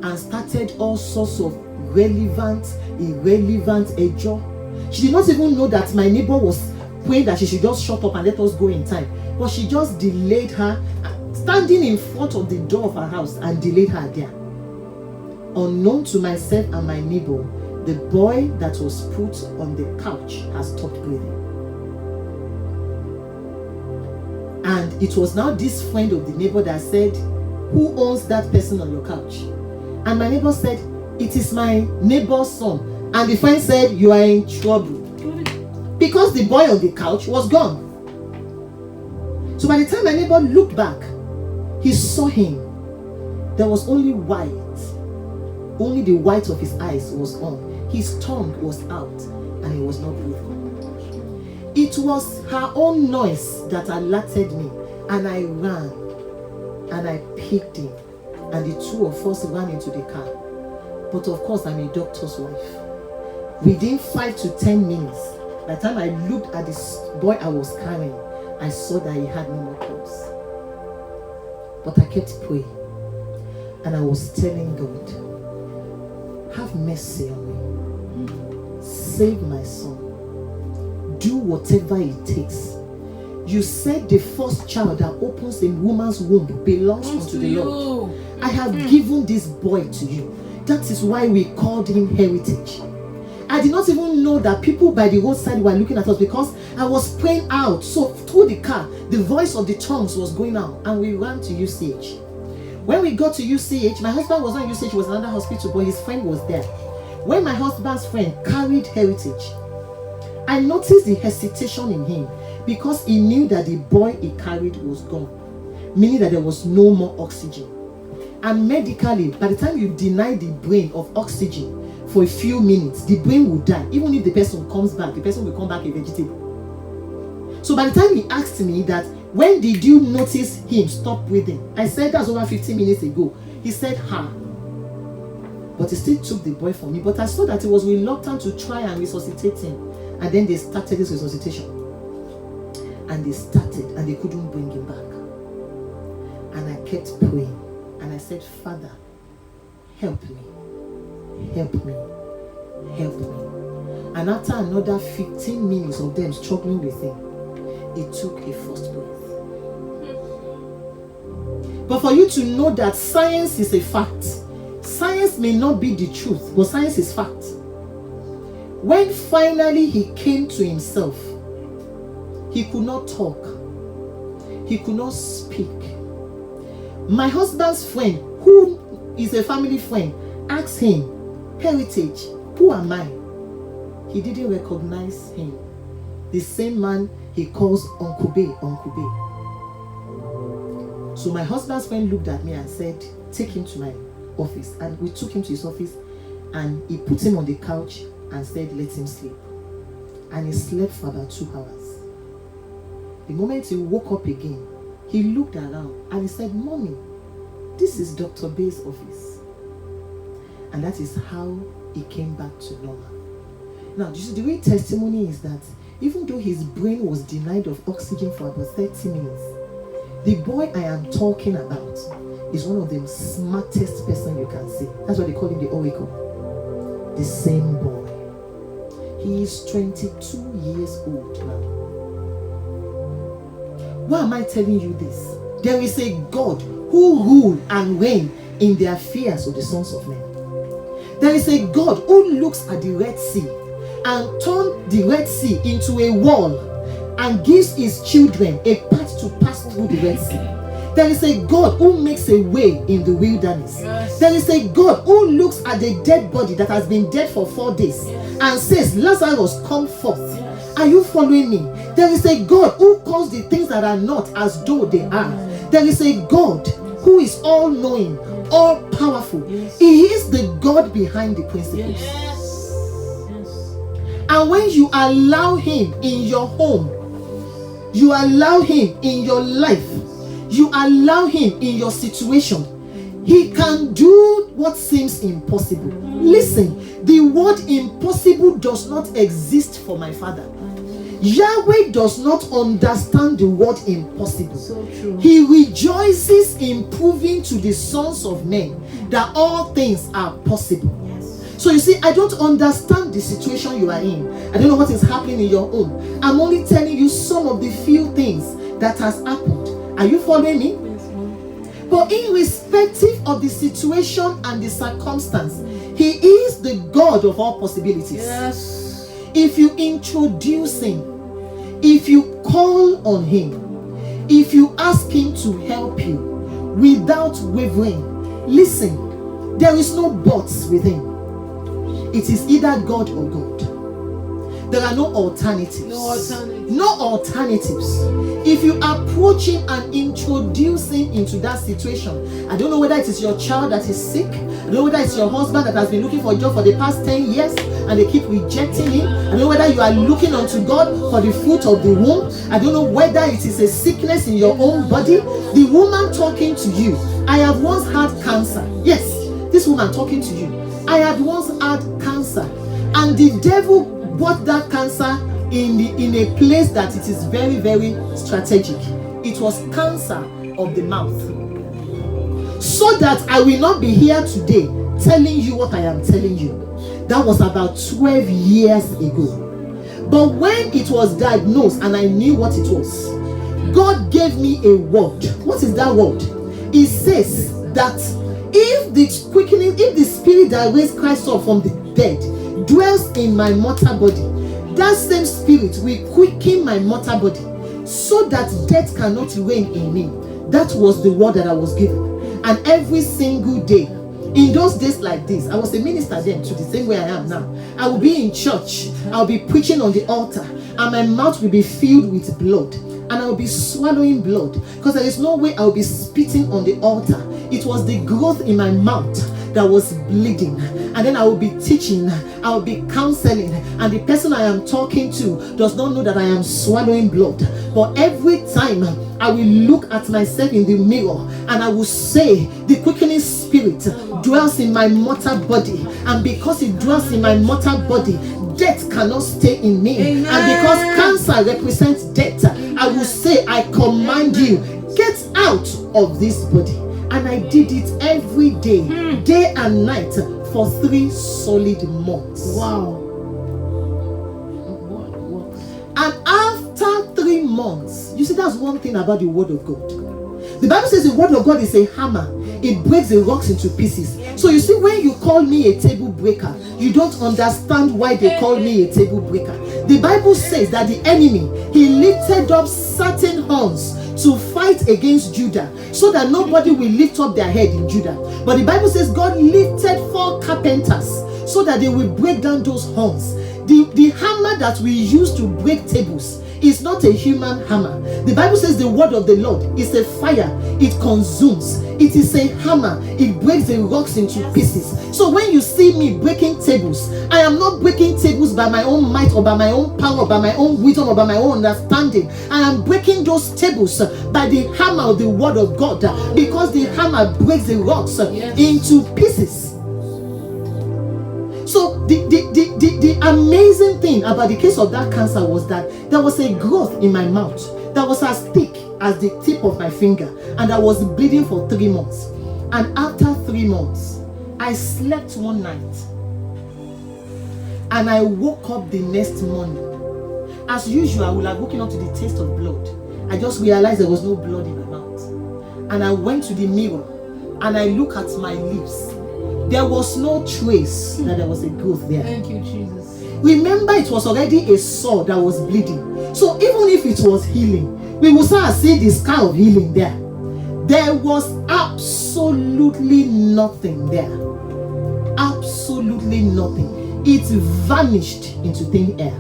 and started all sorts of relevant, irrelevant ejo. She did not even know that my neighbor was praying that she should just shut up and let us go in time. But she just delayed her, standing in front of the door of her house, and delayed her there. Unknown to myself and my neighbor, the boy that was put on the couch has stopped breathing. And it was now this friend of the neighbor that said, who owns that person on your couch? And my neighbor said, it is my neighbor's son. And the friend said, you are in trouble. Because the boy on the couch was gone. So by the time my neighbor looked back, he saw him. There was only white. Only the white of his eyes was on. His tongue was out and he was not breathing. It was her own noise that alerted me, and I ran and I picked him, and the two of us ran into the car. But of course, I'm a doctor's wife. Within 5 to 10 minutes, by the time I looked at this boy I was carrying, I saw that he had no more pulse. But I kept praying, and I was telling God, have mercy on me. Save my son. Do whatever it takes. You said the first child that opens a woman's womb belongs unto the Lord. I have given this boy to you. That is why we called him Heritage. I did not even know that people by the roadside were looking at us because I was praying out. So through the car, the voice of the tongues was going out, and we ran to UCH. When we got to UCH, my husband was not in UCH, he was in another hospital, but his friend was there. When my husband's friend carried Heritage, I noticed the hesitation in him because he knew that the boy he carried was gone, meaning that there was no more oxygen. And medically, by the time you deny the brain of oxygen for a few minutes, the brain will die. Even if the person comes back, the person will come back a vegetable. So by the time he asked me that, when did you notice him stop breathing? I said that's over 15 minutes ago. He said, But he still took the boy from me. But I saw that he was reluctant to try and resuscitate him. And then they started this resuscitation. And they started, and they couldn't bring him back. And I kept praying. And I said, Father, help me. Help me. Help me. And after another 15 minutes of them struggling with him, he took a first breath. But for you to know that science is a fact, science may not be the truth, but science is fact. When finally he came to himself, he could not talk. He could not speak. My husband's friend, who is a family friend, asked him, Heritage, who am I? He didn't recognize him. The same man he calls Uncle Bay, Uncle Bay. So my husband's friend looked at me and said, take him to my office. And we took him to his office and he put him on the couch and said, let him sleep. And he slept for about 2 hours. The moment he woke up again, he looked around and he said, Mommy, this is Dr. Bay's office. And that is how he came back to normal. Now, you see, the real testimony is that even though his brain was denied of oxygen for about 30 minutes, the boy I am talking about is one of the smartest person you can see. That's why they call him the Oracle. The same boy. He is 22 years old now. Why am I telling you this? There is a God who rule and reign in the affairs of the sons of men. There is a God who looks at the Red Sea and turns the Red Sea into a wall and gives his children a path to pass through the Red Sea. There is a God who makes a way in the wilderness. Yes. There is a God who looks at the dead body that has been dead for 4 days, yes, and says, Lazarus, come forth. Yes. Are you following me? There is a God who calls the things that are not as though they are. There is a God who is all-knowing, all-powerful. Yes. He is the God behind the principles. Yes. Yes. And when you allow him in your home, you allow him in your life, you allow him in your situation, he can do what seems impossible. Listen, the word impossible does not exist for my Father. Yahweh does not understand the word impossible. So true. He rejoices in proving to the sons of men that all things are possible. Yes. So you see, I don't understand the situation you are in. I don't know what is happening in your own. I'm only telling you some of the few things that has happened. Are you following me? Yes, but irrespective of the situation and the circumstance, he is the God of all possibilities. Yes. If you introduce him, if you call on him, if you ask him to help you without wavering, listen, there is no buts with him. It is either God or God. There are no alternatives. No alternatives. If you approach him and introduce him into that situation, I don't know whether it is your child that is sick, I don't know whether it's your husband that has been looking for a job for the past 10 years and they keep rejecting him, I don't know whether you are looking unto God for the fruit of the womb, I don't know whether it is a sickness in your own body. The woman talking to you, I have once had cancer. Yes, this woman talking to you, I had once had cancer, and the devil brought that cancer in a place that it is very, very strategic. It was cancer of the mouth. So that I will not be here today telling you what I am telling you. That was about 12 years ago. But when it was diagnosed and I knew what it was, God gave me a word. What is that word? It says that if the spirit that raised Christ up from the dead dwells in my mortal body, that same spirit will quicken my mortal body so that death cannot reign in me. That was the word that I was given. And every single day, in those days like this, I was a minister then, to the same way I am now. I will be in church, I'll be preaching on the altar, and my mouth will be filled with blood, and I will be swallowing blood, because there is no way I will be spitting on the altar. It was the growth in my mouth that was bleeding, and then I will be teaching, I will be counseling, and the person I am talking to does not know that I am swallowing blood. But every time I will look at myself in the mirror and I will say, the quickening spirit dwells in my mortal body, and because it dwells in my mortal body, death cannot stay in me. Amen. And because cancer represents death, I will say, I command you, get out of this body. And I did it every day, day and night, for 3 solid months. Wow. And after 3 months, you see, that's one thing about the word of God. The Bible says the word of God is a hammer. It breaks the rocks into pieces. So you see, when you call me a table breaker, you don't understand why they call me a table breaker. The Bible says that the enemy, he lifted up certain horns to fight against Judah, so that nobody will lift up their head in Judah. But the Bible says God lifted 4 carpenters so that they will break down those horns. The hammer that we use to break tables is not a human hammer. The Bible says the word of the Lord is a fire. It consumes. It is a hammer. It breaks the rocks into pieces. So when you see me breaking tables, I am not breaking tables by my own might or by my own power or by my own wisdom or by my own understanding. I am breaking those tables by the hammer of the word of God, because the hammer breaks the rocks into pieces. So the amazing thing about the case of that cancer was that there was a growth in my mouth that was as thick as the tip of my finger, and I was bleeding for 3 months. And after 3 months, I slept one night and I woke up the next morning. As usual, I would have woken up to the taste of blood. I just realized there was no blood in my mouth, and I went to the mirror and I looked at my lips. There was no trace that there was a growth there. Thank you, Jesus. Remember, it was already a sore that was bleeding. So even if it was healing, we will start seeing the scar of healing there. There was absolutely nothing there. Absolutely nothing. It vanished into thin air.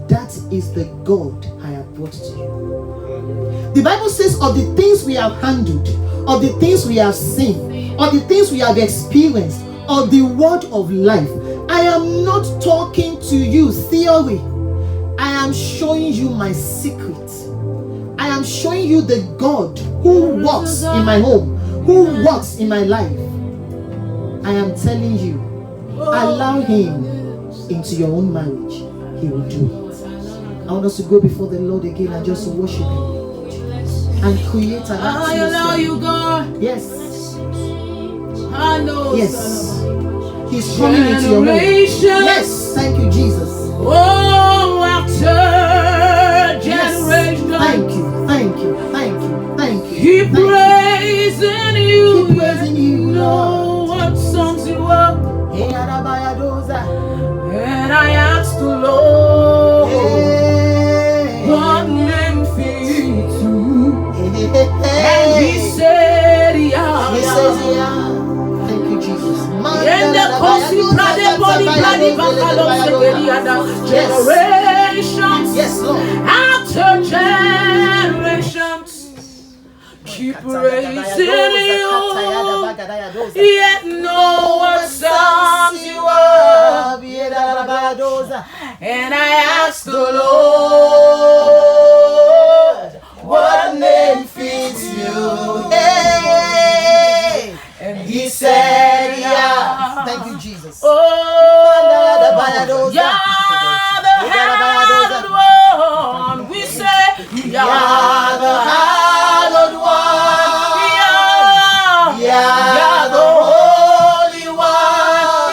That is the God I have brought to you. The Bible says, of the things we have handled, of the things we have seen, of the things we have experienced, of the word of life, I am not talking to you theory. I am showing you my secret. I am showing you the God who works in my home, who works in my life. I am telling you, allow him into your own marriage. He will do it. I want us to go before the Lord again and just worship him and create an atmosphere. I allow you, God. Yes. I know. Yes. He's coming into your home. Yes. Thank you, Jesus. Oh, after generation. Yes. Thank you. Thank you. Thank you. Thank you. Keep praising you. Keep praising you. Know what songs you are. And I asked the Lord, what name fits you? And he said, yeah. He says, yeah. Thank you, Jesus. And the generations, yes, Lord. After generations, keep praising you, yet know what songs you are. And I asked the Lord, what name fits you? Hey. And he said, yeah. Thank you, Jesus. Oh, yeah, the hallowed one. We say, yeah, the hallowed one. Yeah, the holy one.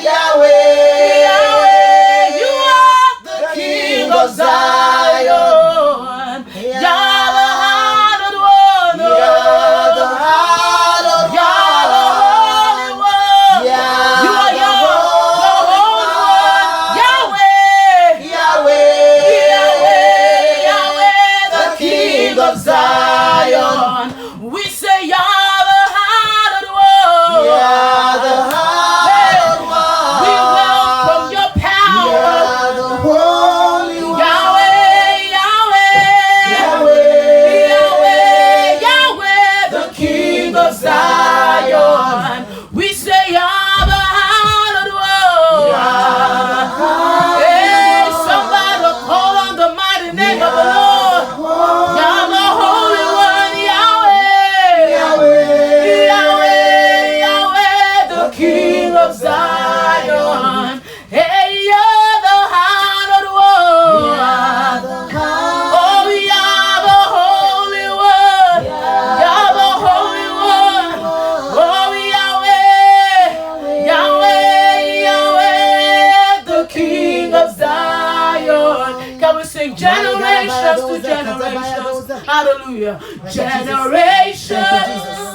Yahweh, you are the King of Zion. to generations. Hallelujah. Generation.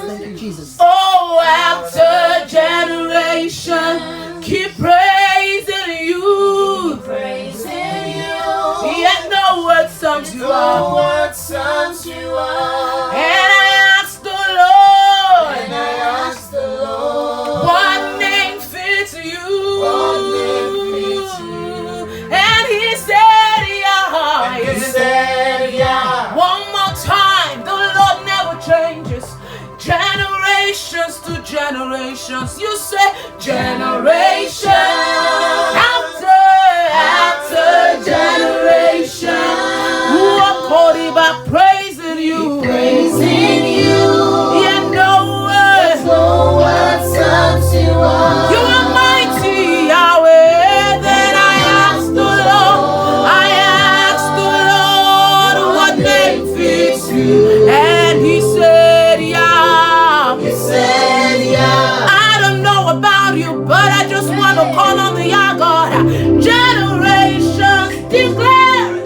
Thank you, Jesus. Oh, after generation, keep praising you. Yet no word sums you up. And I ask the Lord, what name fits you? And he said, yeah. One more time, the Lord never changes. Generations to generations. You say generation after generation. Who are called about praising you? Yeah, no word sums you up. You are mighty, Yahweh. Then I ask the Lord, what name fits you? And he said, I don't know about you, but I just want to call on the Yah God. Generations declare.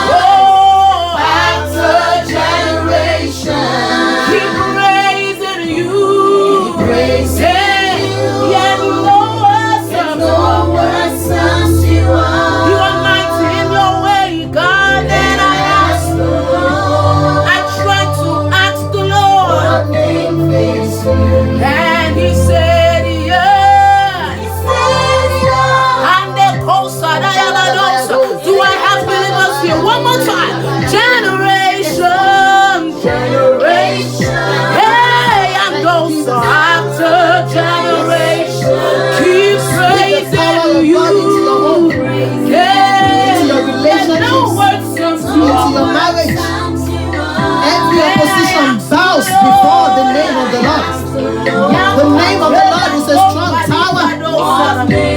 Oh, after generation, keep praising you. Yet no word sums you up. You are mighty in your way, God. And I tried to ask the Lord, and he said, and the Kosa, do I have believers here? One more time. Generation. Hey, and those after generation, keep praising you. Yeah, no words comes to Into your marriage. Every opposition bows before the name of the Lord. The name of the Lord is a strong tower.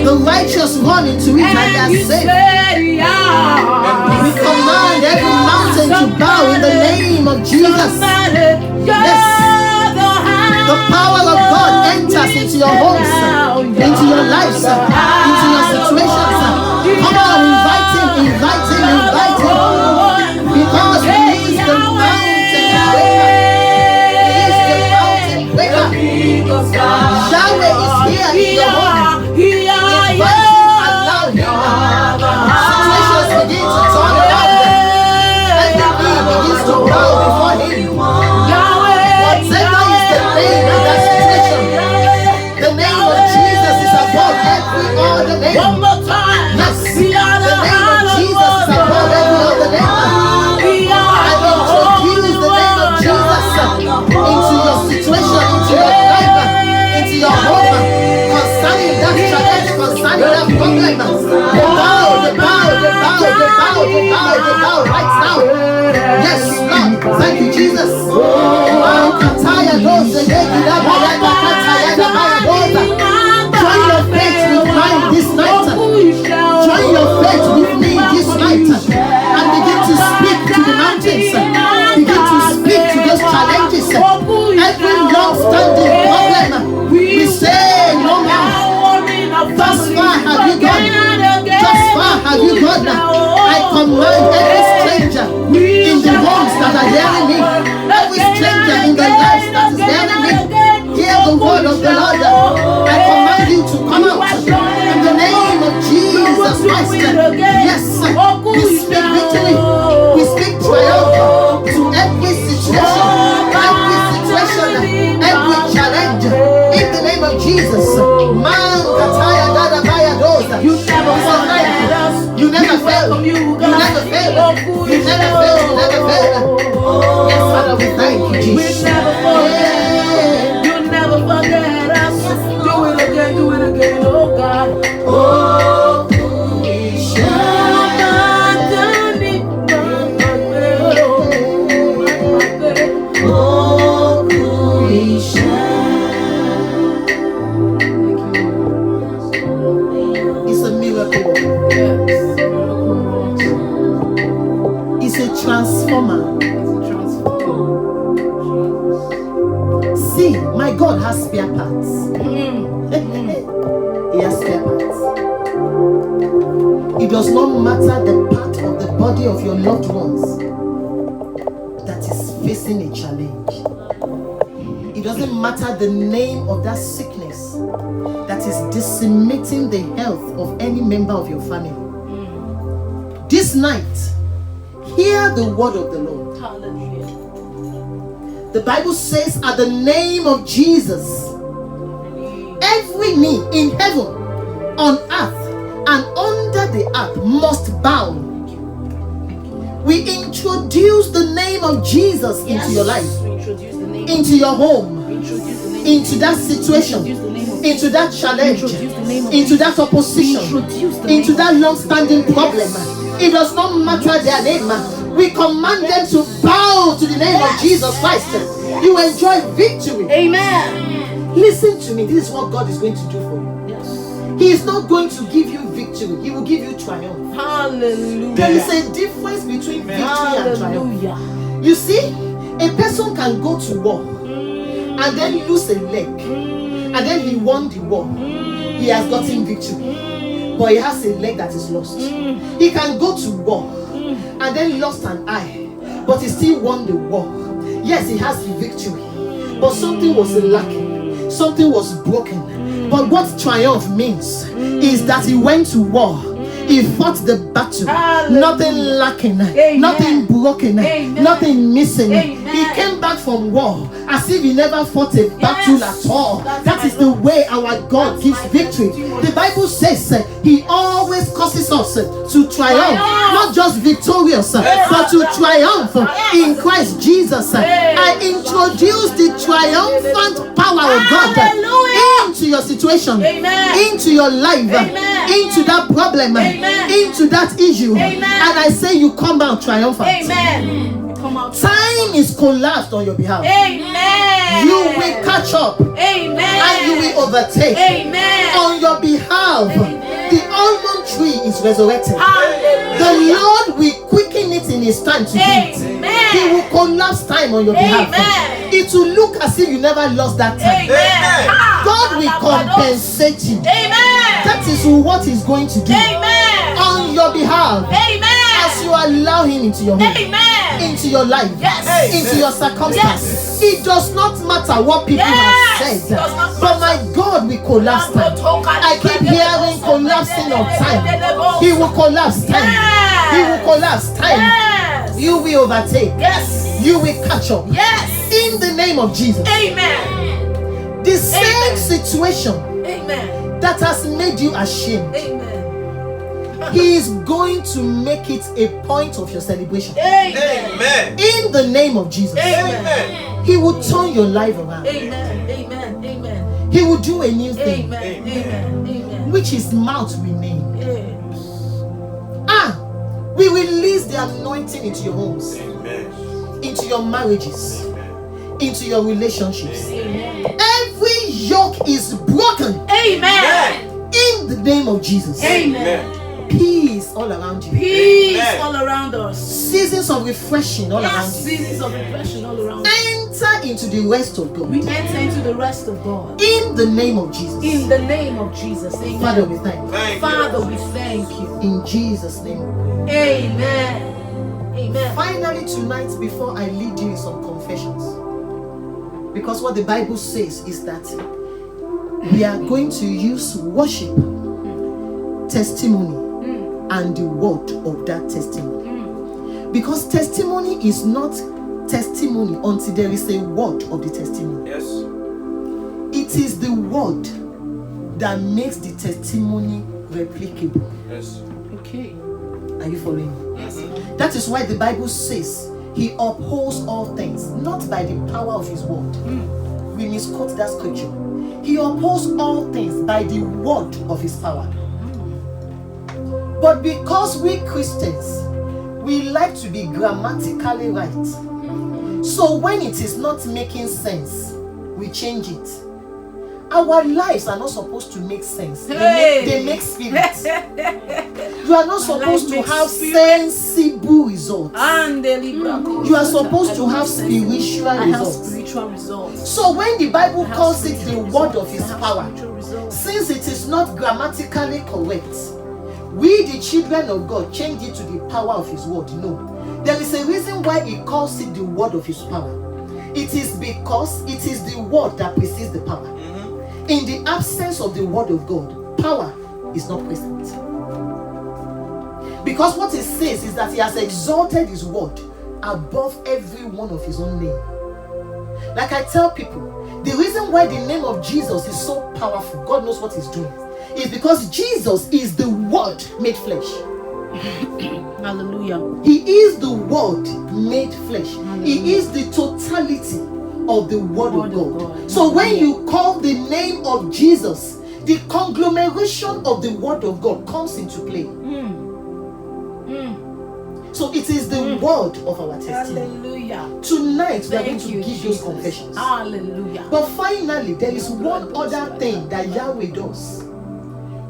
The righteous run into it and they are safe. We command every mountain to bow in the name of Jesus. Yes. The power of God enters into your homes, into your lives, into your situations. Come on, invite him. Because he is the mountain breaker. Yahweh is here in your home. Invite him, allow him. Situations begin to turn around. Everything begins to bow before him. Whatever is the name of that situation, the name of Jesus is above every other name. One more time. Yes, the name of Jesus is above every other name. I introduce the name of Jesus into your situation, into your life, into your home, concerning that challenge, concerning that problem. They bow right now. Yes, Lord. Thank you, Jesus. Join your faith with mine this night. Join your faith with me this night. And begin to speak to the mountains. Begin to speak to those challenges. Every long-standing problem, we say no more. Thus far have you gone. Thus far have you gone. I command every stranger in the homes that are hearing me, every stranger in the lives that is hearing me, hear the word of the Lord. I command you to come out in the name of Jesus Christ. Yes, we speak victory. We speak triumph to every situation, every challenge. In the name of Jesus. Man, you never forget us. You never fail. You never fail. You never fail. You never fail. Yes, Father, we thank you, Jesus. We never forget. You never forget us. Do it again, oh God. Oh, we It's a miracle. It's a transformer. See, my God has spare parts. He has spare parts. It does not matter the part of body of your loved ones that is facing a challenge. It doesn't matter the name of that sickness that is decimating the health of any member of your family. This night, hear the word of the Lord. Hallelujah. The Bible says, at the name of Jesus, every knee in heaven, on earth, and under the earth must bow. We introduce the name of Jesus into your life, into your home, into that situation, into that challenge, into that opposition, into that long-standing problem. It does not matter their name. We command them to bow to the name of Jesus Christ. You enjoy victory. Amen. Listen to me. This is what God is going to do for you. Yes. He is not going to give you victory. He will give you triumph. Hallelujah. There is a difference between victory and triumph. Hallelujah. You see, a person can go to war and then lose a leg, and then he won the war. He has gotten victory, but he has a leg that is lost. He can go to war and then lost an eye, but he still won the war. Yes, he has the victory, but something was lacking, something was broken. But what triumph means is that he went to war. He fought the battle. Hallelujah. Nothing lacking, Amen. nothing broken, Amen. nothing missing. Amen. He came back from war as if he never fought a battle Yes. at all. That's That is my the Lord. way our God That's gives my victory. testimony. The Bible says he always causes us to triumph, not just victorious, but to triumph in Christ Jesus. I introduce the triumphant power of God Hallelujah. into your situation, Amen. into your life, Amen. into that problem, Amen. into that issue. Amen. And I say you come out triumphant. Amen. Come out. Time is collapsed on your behalf. Amen. You will catch up Amen. and you will overtake. Amen. On your behalf, the almond tree is resurrected. Hallelujah. The Lord will quicken it in his time to do it. Amen. He will collapse time on your behalf. Amen. It will look as if you never lost that time. Amen. God will compensate you. Amen. That is what he's going to do Amen. on your behalf as you Amen. allow him into your home, Amen. into your life, Yes. into your circumstance. Yes. It does not matter what people Yes. have It said, does not but my God will collapse time. I keep hearing collapsing of time. He will collapse time. He will collapse time. Yes. You will overtake. Yes. You will catch up. Yes. In the name of Jesus. Amen. The same Amen. situation Amen. that has made you ashamed, Amen. he is going to make it a point of your celebration. Amen. In the name of Jesus. Amen. He will turn your life around. Amen. Amen. Amen. He will do a new thing, Amen. Amen. Amen. which his mouth will name. Yes. We release the anointing into your homes, into your marriages, into your relationships. Amen. Every yoke is broken Amen. in the name of Jesus. Amen. Peace all around you. Peace all around us. Seasons of refreshing all around Yes. you. Seasons of refreshing all around us. Enter into the rest of God. We enter into the rest of God. In the name of Jesus. In the name of Jesus. Amen. Father, we thank you. Father, we thank you. In Jesus' name. Amen. Amen. Finally, tonight, before I lead you in some confessions, because what the Bible says is that we are going to use worship, testimony, and the word of that testimony. Because testimony is not testimony until there is a word of the testimony. Yes. It is the word that makes the testimony replicable. Yes. Okay. Are you following me? Yes. That is why the Bible says he upholds all things, not by the power of his word. We misquote that scripture. He upholds all things by the word of his power. But because we Christians, we like to be grammatically right. So when it is not making sense, we change it. Our lives are not supposed to make sense. They make spirit. You are not supposed to have sensible results. You are supposed to have spiritual results. So when the Bible calls it the word of his power, since it is not grammatically correct, we the children of God change it to the power of his word. No. There is a reason why he calls it the word of his power. It is because it is the word that precedes the power. In the absence of the word of God, power is not present. Because what it says is that he has exalted his word above every one of his own name. Like I tell people, the reason why the name of Jesus is so powerful, God knows what he's doing, is because Jesus is the word made flesh. Hallelujah. He is the word made flesh. He is the totality of the word of God. So when you call the name of Jesus, the conglomeration of the word of God comes into play. So it is the word of our testimony. Hallelujah. Tonight we are going Thank to you, give those confessions. Hallelujah. But finally, there is one other thing that Yahweh does.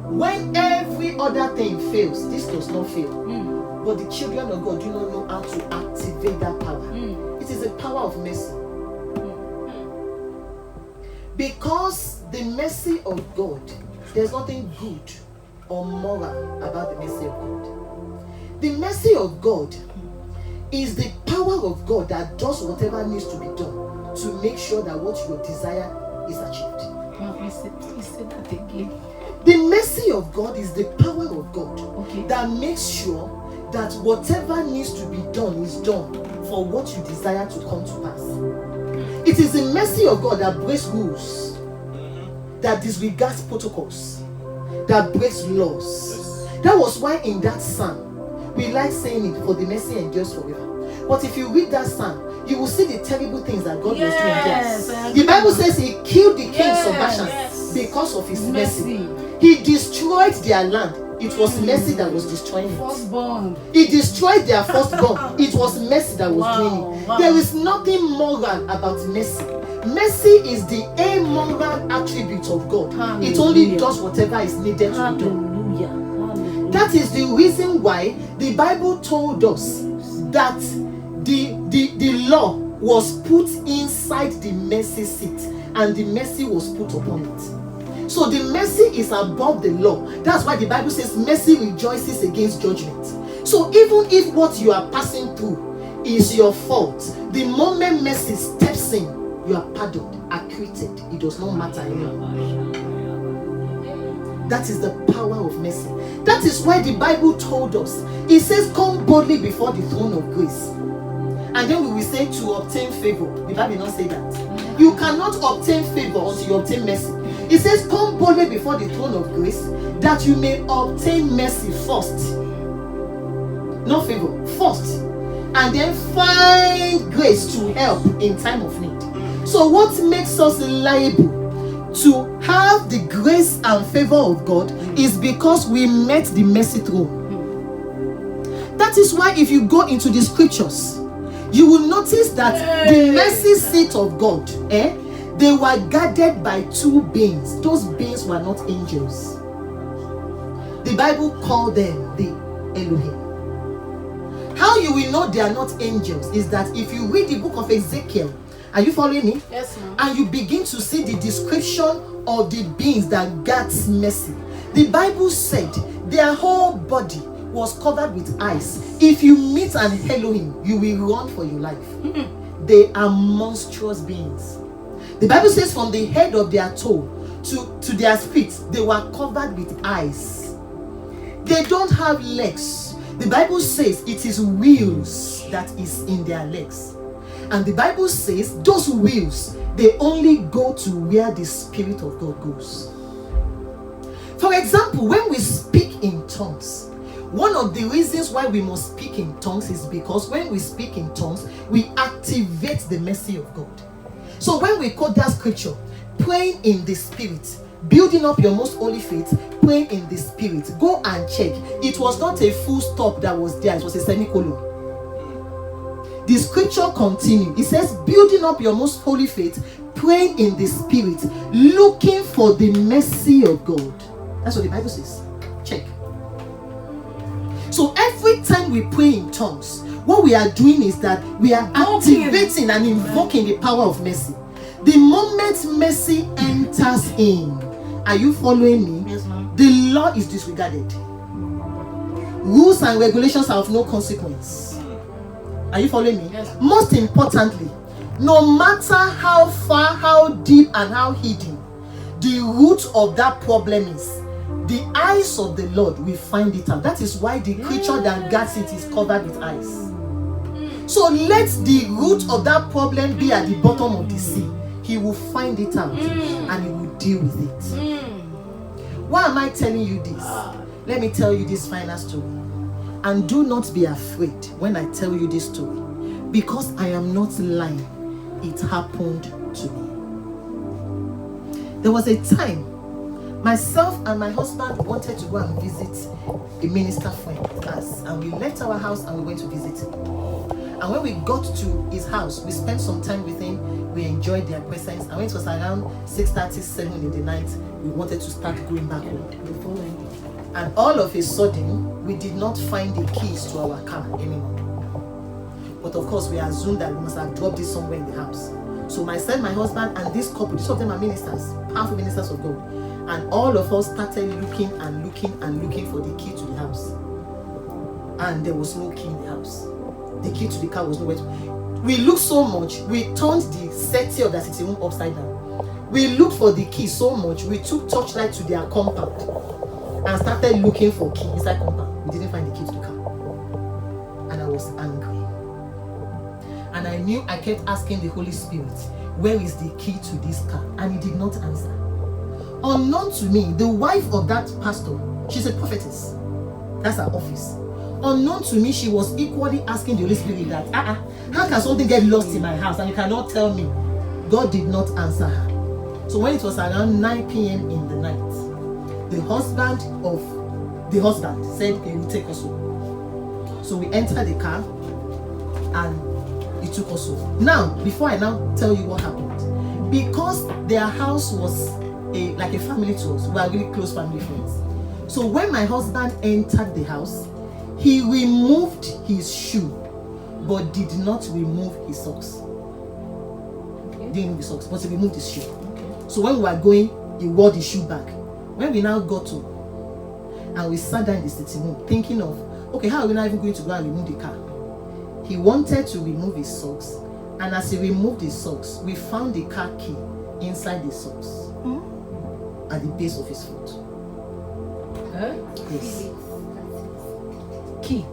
When every other thing fails, this does not fail. But the children of God do not know how to activate that power. It is a power of mercy. Because the mercy of God, there's nothing good or moral about the mercy of God. The mercy of God is the power of God that does whatever needs to be done to make sure that what you desire is achieved. Please say that again. The mercy of God is the power of God Okay. that makes sure that whatever needs to be done is done for what you desire to come to pass. It is the mercy of God that breaks rules, that disregards protocols, that breaks laws. That was why in that psalm, we like saying it, for the mercy endures forever. But if you read that psalm, you will see the terrible things that God was doing there. The Bible says he killed the kings of Bashan because of his mercy. He destroyed their land. It was mercy that was destroying it. Firstborn. He destroyed their firstborn. It was mercy that was doing it. Wow. There is nothing moral about mercy. Mercy is the amoral attribute of God. Hallelujah. It only does whatever is needed to be done. Hallelujah. Hallelujah. That is the reason why the Bible told us that the law was put inside the mercy seat and the mercy was put upon it. So the mercy is above the law. That's why the Bible says mercy rejoices against judgment. So even if what you are passing through is your fault, the moment mercy steps in, you are pardoned, acquitted. It does not matter anymore. That is the power of mercy. That is why the Bible told us, it says, come boldly before the throne of grace. And then we will say to obtain favor. The Bible did not say that. You cannot obtain favor until you obtain mercy. It says, come boldly before the throne of grace, that you may obtain mercy first. Not favor, first. And then find grace to help in time of need. So what makes us liable to have the grace and favor of God is because we met the mercy throne. That is why if you go into the scriptures, you will notice that the mercy seat of God, they were guarded by two beings. Those beings were not angels. The Bible called them the Elohim. How you will know they are not angels is that if you read the book of Ezekiel, are you following me? Yes, ma'am. And you begin to see the description of the beings that guards mercy. The Bible said their whole body was covered with ice. If you meet an Elohim, you will run for your life. They are monstrous beings. The Bible says from the head of their toe to their feet, they were covered with ice. They don't have legs. The Bible says it is wheels that is in their legs. And the Bible says those wheels, they only go to where the Spirit of God goes. For example, when we speak in tongues, one of the reasons why we must speak in tongues is because when we speak in tongues, we activate the mercy of God. So when we quote that scripture, praying in the Spirit, building up your most holy faith, praying in the Spirit, go and check. It was not a full stop that was there, it was a semicolon. The scripture continues. It says, building up your most holy faith, praying in the Spirit, looking for the mercy of God. That's what the Bible says. Check. So every time we pray in tongues, what we are doing is that we are activating and invoking the power of mercy. The moment mercy enters in, are you following me? Yes, ma'am. The law is disregarded. rules and regulations are of no consequence. Are you following me? Yes. Most importantly, no matter how far, how deep, and how hidden the root of that problem is, the eyes of the Lord will find it out. That is why the creature that guards it is covered with eyes. So let the root of that problem be at the bottom of the sea. He will find it out and he will deal with it. Why am I telling you this? Let me tell you this final story. And do not be afraid when I tell you this story, because I am not lying. It happened to me. There was a time myself and my husband wanted to go and visit a minister friend of ours, and we left our house and we went to visit him. And when we got to his house, we spent some time with him. We enjoyed their presence. And when it was around 6:30, 7 in the night, we wanted to start going back home. And all of a sudden, we did not find the keys to our car anymore. But of course, we assumed that we must have dropped it somewhere in the house. So myself, my husband, and this couple, two of them are ministers, powerful ministers of God. And all of us started looking and looking and looking for the key to the house. And there was no key in the house. The key to the car was nowhere. We looked so much, we turned the settee of the sitting room upside down. We looked for the key so much, we took torchlight to their compound and started looking for key inside compound. We didn't find the key to the car. And I was angry. And I knew I kept asking the Holy Spirit, where is the key to this car? And he did not answer. Unknown to me, the wife of that pastor, she's a prophetess. That's her office. Unknown to me, she was equally asking the Holy Spirit that, how can something get lost in my house and you cannot tell me? God did not answer her. So when it was around 9 p.m. in the night, the husband said he will take us home. So we entered the car and he took us home. Now, before I now tell you what happened, because their house was like a family to us, we are really close family friends. So when my husband entered the house, he removed his shoe, but did not remove his socks. He didn't remove his socks, but he removed his shoe. So when we were going, he wore the shoe back. When we now got to, and we sat down in the sitting room, thinking of, okay, how are we not even going to go and remove the car? He wanted to remove his socks, and as he removed his socks, we found the car key inside the socks, at the base of his foot. Yes. Key.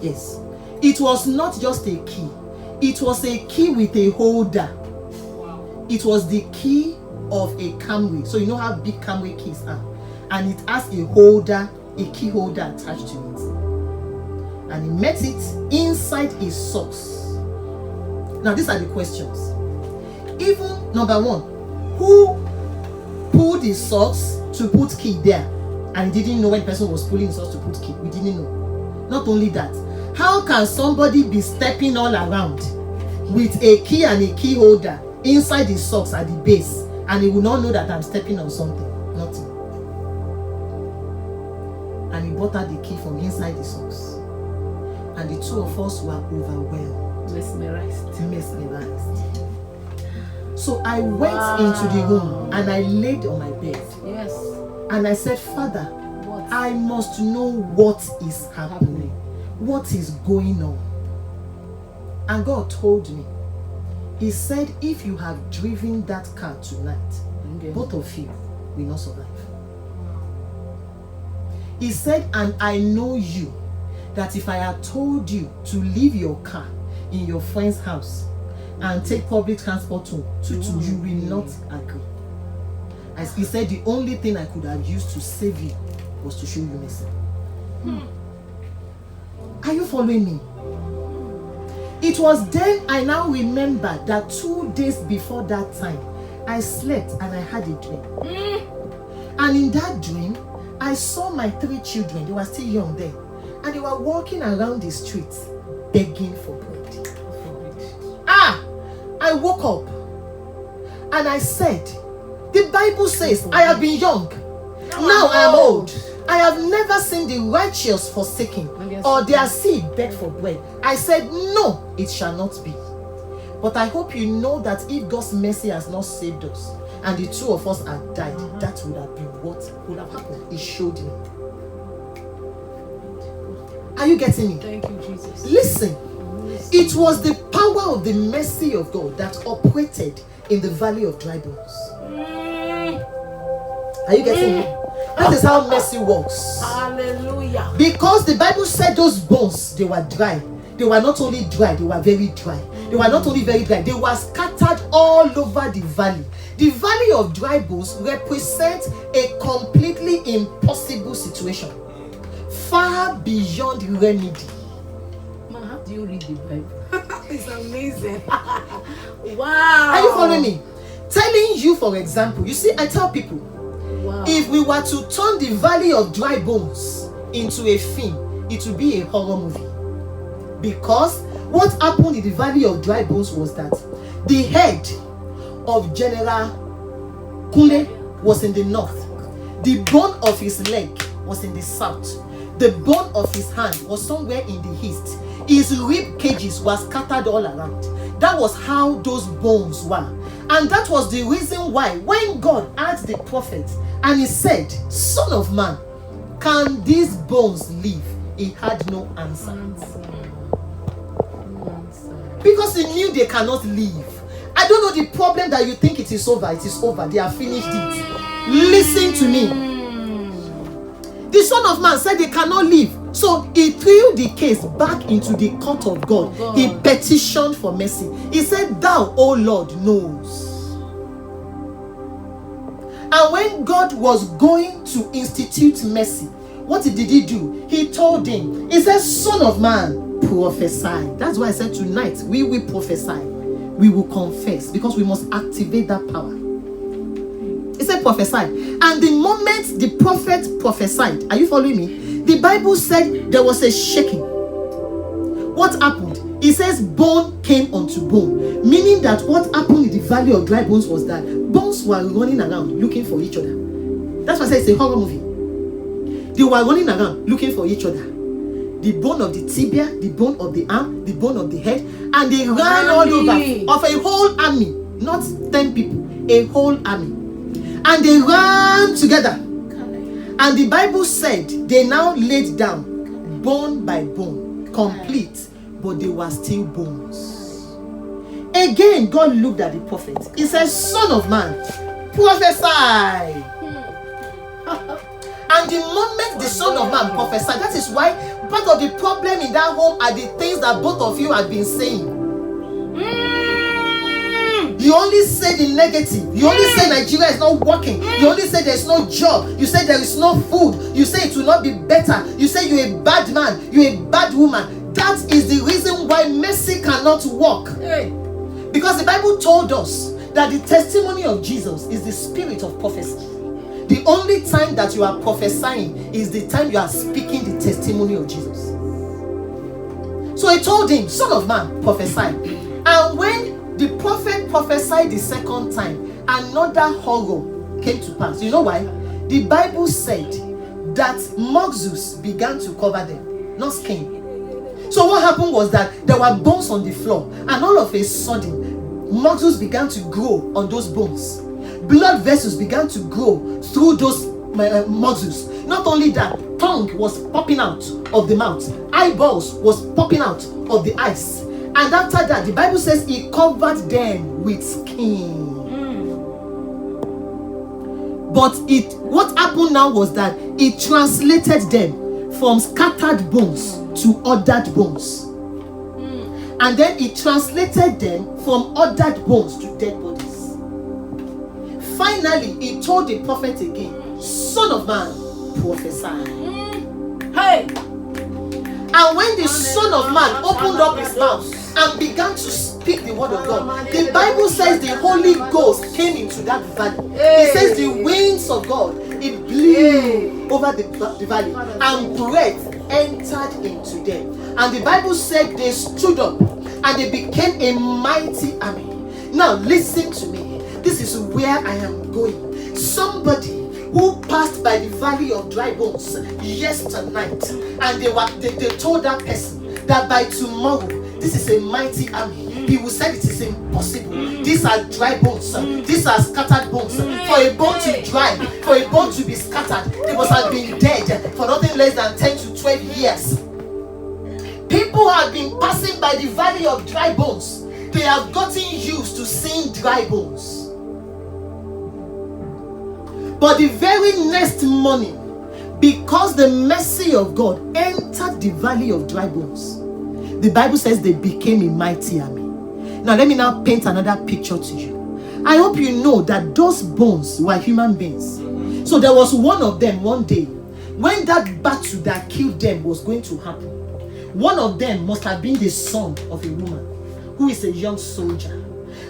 Yes. It was not just a key. It was a key with a holder. Wow. It was the key of a Camry. So you know how big Camry keys are. And it has a holder, a key holder attached to it. And he met it inside his socks. Now these are the questions. Even number one, who pulled his socks to put key there? And he didn't know when the person was pulling his socks to put key. We didn't know. Not only that, how can somebody be stepping all around with a key and a key holder inside his socks at the base, and he will not know that I'm stepping on something? Nothing. And he brought out the key from inside the socks. And the two of us were overwhelmed. Mesmerized. So I went into the room and I laid on my bed. Yes. And I said, Father, I must know what is happening. What is going on? And God told me. He said, if you have driven that car tonight, both of you will not survive. He said, and I know you, that if I had told you to leave your car in your friend's house and take public transport to you will not agree. As he said, the only thing I could have used to save you was to show you mercy. Are you following me? It was then I now remember that 2 days before that time, I slept and I had a dream. And in that dream, I saw my 3 children. They were still young then. And they were walking around the streets begging for bread. I woke up and I said, the Bible says, I have been young. Now I am old. I have never seen the righteous forsaken or their seed beg for bread. I said, no, it shall not be. But I hope you know that if God's mercy has not saved us and the 2 of us had died, that would have been what would have happened. He showed me. Are you getting me? Thank you, Jesus. Listen, it was the power of the mercy of God that operated in the valley of dry bones. Are you getting me? That is how mercy works. Hallelujah. Because the Bible said those bones, they were dry. They were not only dry, they were very dry. They were not only very dry, they were scattered all over the valley. The valley of dry bones represents a completely impossible situation, far beyond remedy. Man, how do you read the Bible? It's amazing. Wow. Are you following me? Telling you, for example, you see, I tell people, Wow. if we were to turn the valley of dry bones into a film, it would be a horror movie. Because what happened in the valley of dry bones was that the head of General Kule was in the north. The bone of his leg was in the south. The bone of his hand was somewhere in the east. His rib cages were scattered all around. That was how those bones were. And that was the reason why when God asked the prophet and he said, "Son of man, can these bones live?" He had no answer. Because he knew they cannot live. I don't know the problem that you think it is over. It is over. They have finished it. Listen to me. The Son of Man said they cannot live. So he threw the case back into the court of God. He petitioned for mercy. He said, "Thou, O Lord, knows." And when God was going to institute mercy, what did he do? He told him, he said, "Son of man, prophesy." That's why I said tonight we will prophesy. We will confess, because we must activate that power. He said prophesy. And the moment the prophet prophesied, are you following me? The Bible said there was a shaking. What happened? It says bone came unto bone. Meaning that what happened in the valley of dry bones was that bones were running around looking for each other. That's why I say it's a horror movie. They were running around looking for each other. The bone of the tibia, the bone of the arm, the bone of the head, and they ran all over of a whole army, not 10 people, a whole army. And they ran together. And the Bible said they now laid down bone by bone, complete, but they were still bones. Again, God looked at the prophet. He says, "Son of man, prophesy." And the moment the Son of Man prophesied, that is why part of the problem in that home are the things that both of you have been saying. You only say the negative. You only say Nigeria is not working. You only say there's no job. You say there is no food. You say it will not be better. You say you're a bad man. You're a bad woman. That is the reason why mercy cannot work. Because the Bible told us that the testimony of Jesus is the spirit of prophecy. The only time that you are prophesying is the time you are speaking the testimony of Jesus. So he told him, "Son of man, prophesy." And when the prophet prophesied the second time, another horror came to pass. You know why? The Bible said that muxus began to cover them, not skin. So what happened was that there were bones on the floor, and all of a sudden, muxus began to grow on those bones. Blood vessels began to grow through those muxus. Not only that, tongue was popping out of the mouth, eyeballs was popping out of the eyes. And after that, the Bible says he covered them with skin. But what happened now was that it translated them from scattered bones to ordered bones. And then it translated them from ordered bones to dead bodies. Finally, he told the prophet again, "Son of man, prophesy." Hey! And when the Son of Man opened up his mouth and began to speak the word of God, the Bible says the Holy Ghost came into that valley. It says the winds of God, it blew over the valley, and breath entered into them. And the Bible said they stood up and they became a mighty army. Now listen to me. This is where I am going. Somebody who passed by the valley of dry bones yesterday, and they told that person that by tomorrow this is a mighty army. He will say it is impossible. These are dry bones. These are scattered bones. For a bone to dry, for a bone to be scattered, they must have been dead for nothing less than 10 to 12 years. People have been passing by the valley of dry bones. They have gotten used to seeing dry bones. But the very next morning, because the mercy of God entered the valley of dry bones, the Bible says they became a mighty army. Now let me now paint another picture to you. I hope you know that those bones were human beings. So there was one of them one day, when that battle that killed them was going to happen, one of them must have been the son of a woman who is a young soldier.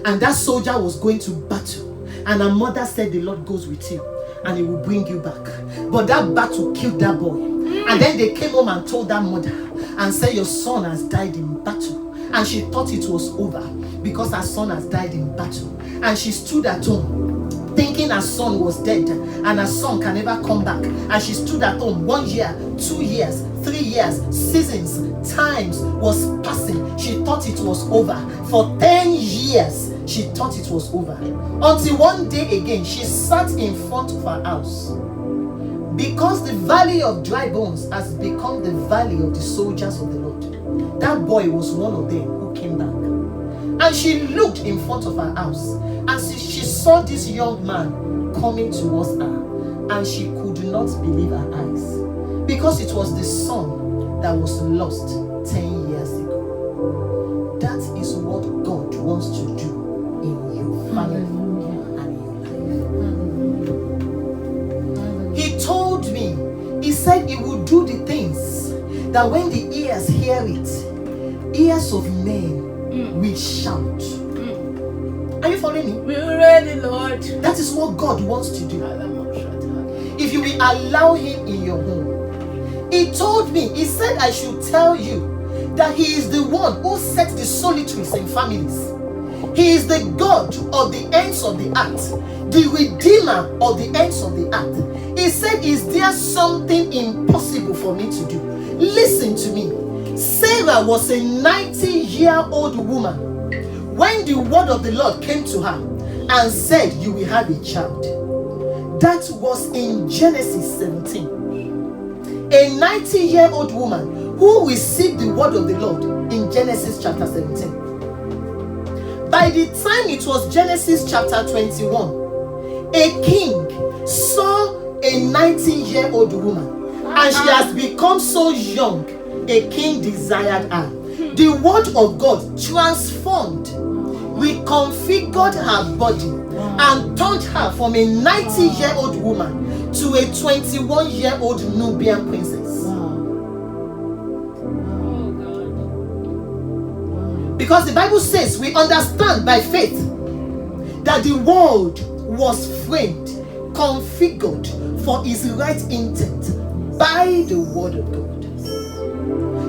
And that soldier was going to battle. And her mother said, the Lord goes with you and he will bring you back. But that battle killed that boy. And then they came home and told that mother and said, your son has died in battle. And she thought it was over because her son has died in battle. And she stood at home thinking her son was dead and her son can never come back. And she stood at home 1 year, 2 years, 3 years, seasons, times was passing. She thought it was over. For 10 years, she thought it was over. Until one day again, she sat in front of her house. Because the valley of dry bones has become the valley of the soldiers of the Lord. That boy was one of them who came back. And she looked in front of her house and she saw this young man coming towards her. And she could not believe her eyes. Because it was the son that was lost 10 years ago. That is what God wants to do in your family and in your life. He told me, he said he would do the things that when the ears hear it, ears of men will shout. Are you following me? We're ready, Lord. That is what God wants to do. If you will allow him in your home. He told me, he said I should tell you that he is the one who sets the solitaries in families. He is the God of the ends of the earth, the redeemer of the ends of the earth. He said, is there something impossible for me to do? Listen to me. Sarah was a 90-year-old woman when the word of the Lord came to her and said, you will have a child. That was in Genesis 17. A 90-year-old woman who received the word of the Lord in Genesis chapter 17. By the time it was Genesis chapter 21, a king saw a 19-year-old woman and she has become so young, a king desired her. The word of God transformed, reconfigured her body and turned her from a 90-year-old woman to a 21-year-old Nubian princess. Because the Bible says we understand by faith that the world was framed, configured for his right intent by the word of God.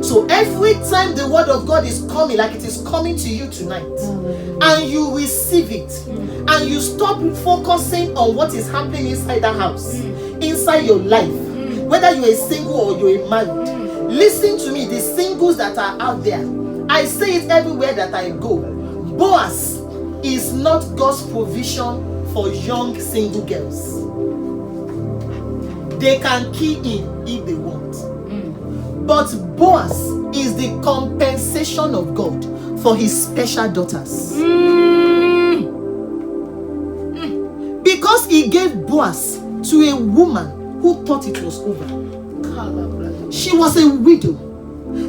So every time the word of God is coming, like it is coming to you tonight, and you receive it, and you stop focusing on what is happening inside the house, inside your life, whether you're a single or you're married. Listen to me, the singles that are out there, I say it everywhere that I go. Boaz is not God's provision for young single girls. They can key in if they want. But Boaz is the compensation of God for his special daughters. Because he gave Boaz to a woman who thought it was over. She was a widow.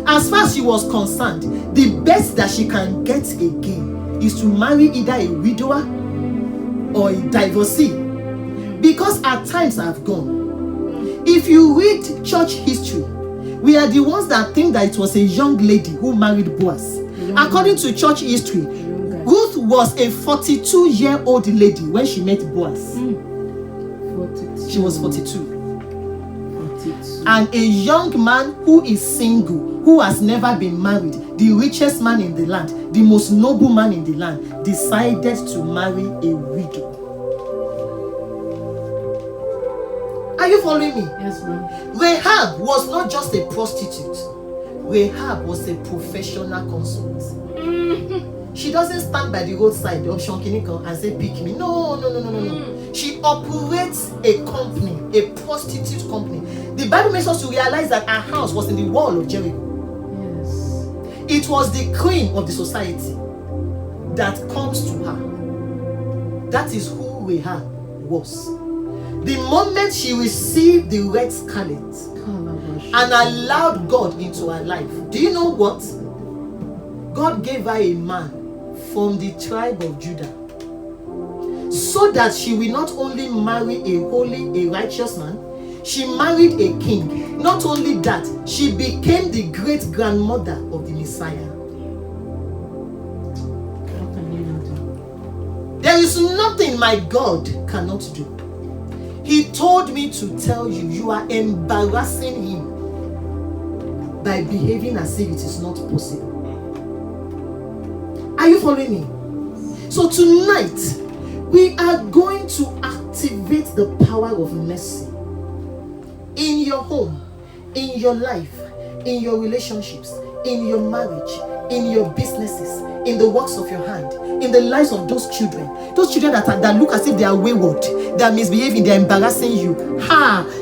As far as she was concerned, the best that she can get again is to marry either a widower or a divorcee. Because our times have gone. If you read church history, we are the ones that think that it was a young lady who married Boaz. According to church history, Ruth was a 42-year-old lady when she met Boaz. She was 42. And a young man who is single, who has never been married, the richest man in the land, the most noble man in the land, decided to marry a widow. Are you following me? Yes, ma'am. Rahab was not just a prostitute. Rahab was a professional consultant. She doesn't stand by the roadside of Shonkinika and say, pick me. No. She operates a company, a prostitute company. The Bible makes us to realize that her house was in the wall of Jericho. Yes. It was the queen of the society that comes to her. That is who Rahab was. The moment she received the red scarlet and allowed God into her life, do you know what? God gave her a man from the tribe of Judah, so that she will not only marry a holy, a righteous man, she married a king. Not only that, she became the great grandmother of the Messiah. There is nothing my God cannot do. He told me to tell you, you are embarrassing him by behaving as if it is not possible. Are you following me? So tonight, we are going to activate the power of mercy in your home, in your life, in your relationships, in your marriage, in your businesses, in the works of your hand, in the lives of those children that look as if they are wayward, they are misbehaving, they are embarrassing you.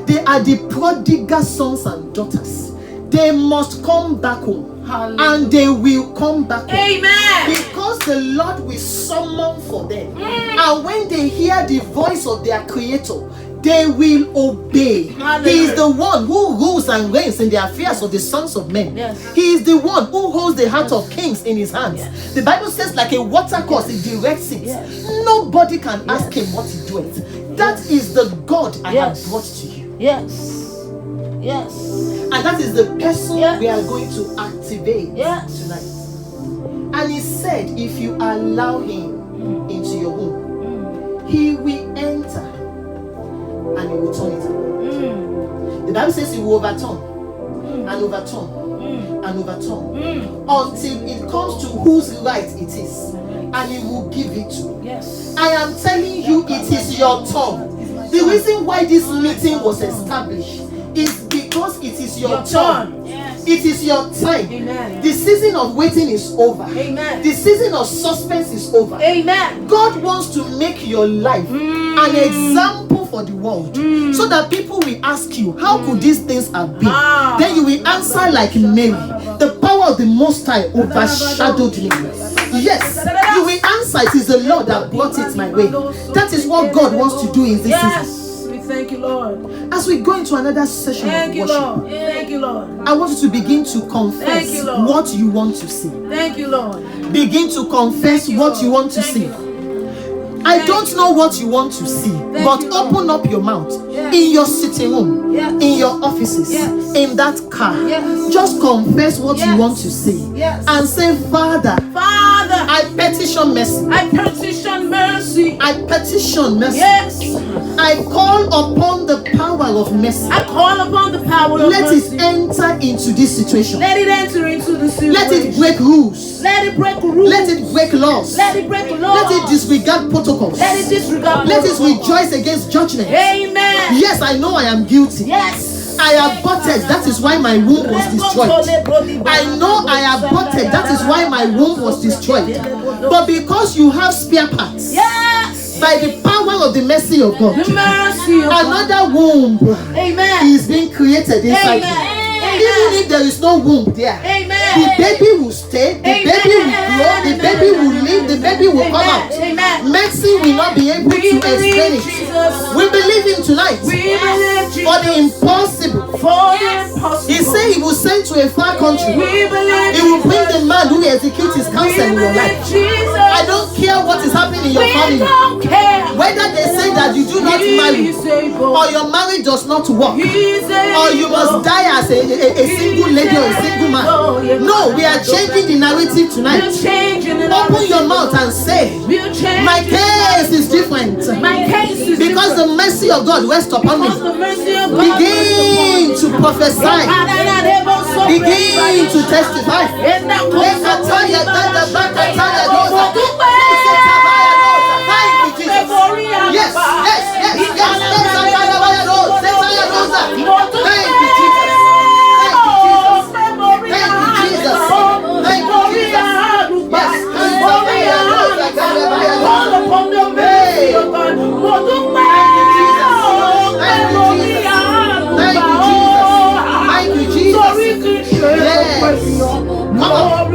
They are the prodigal sons and daughters. They must come back home. Hallelujah. And they will come back home. Amen. Because the Lord will summon for them. And when they hear the voice of their Creator, they will obey. Hallelujah. He is the one who rules and reigns in the affairs of the sons of men. Yes. He is the one who holds the heart of kings in his hands. Yes. The Bible says, like a watercourse, he directs it. Yes. Nobody can ask him what he doeth. That is the God I have brought to you. Yes. Yes. And that is the person we are going to activate tonight. And he said, if you allow him into your home, he will enter and he will turn it around. The Bible says he will overturn and overturn and overturn until it comes to whose right it is, and he will give it to. Yes. I am telling you, it is your turn. The reason why this meeting was established is because it is your turn. Yes. It is your time. Amen. The season of waiting is over. Amen. The season of suspense is over. Amen. God wants to make your life an example for the world, so that people will ask you, how could these things have been? Then you will answer like Mary, the power of the Most High overshadowed me. Yes, you will answer, it is the Lord that brought it my way. That is what God wants to do in this season. Thank you, Lord. As we go into another session of worship, Lord. Thank you, Lord. I want you to begin to confess what you want to see. Thank you, Lord. Begin to confess what you want to see. I don't know what you want to see, but open up your mouth in your sitting room, in your offices, in that car. Just confess what you want to see and say, Father, I petition mercy. I petition mercy. I petition mercy. Yes. I call upon the power of mercy. I call upon the power of mercy. Let it enter into this situation. Let it enter into the situation. Let it break rules. Let it break rules. Let it break laws. Let it break laws. Let it disregard protocols. Let it disregard Let it rejoice against judgment. Amen. Yes, I know I am guilty. Yes. I aborted. That is why my womb was destroyed. I know I aborted. That is why my womb was destroyed. But because you have spare parts, by the power of the mercy of God, another womb is being created inside you. Even if there is no womb there, the baby will stay, the baby will grow, the baby will live, the baby will come out. Mercy will not be able to explain it. We believe in tonight for the impossible. He said he will send to a far country. He will bring the man who will execute his counsel in your life. I don't care what is happening in your family. Whether they say that you do not marry, or your marriage does not work, or you must die as a single lady or a single man. No, we are changing the narrative tonight. Open your mouth and say, my case is different. Because the mercy of God rests upon me. Begin to prophesy. Begin to testify. Yes, yes, yes, yes. Thank you, Jesus. Thank you, Jesus. Thank you, Jesus. Yes. Call upon the mercy of God. Thank you, Jesus. Thank you, Jesus. Yes. Come on.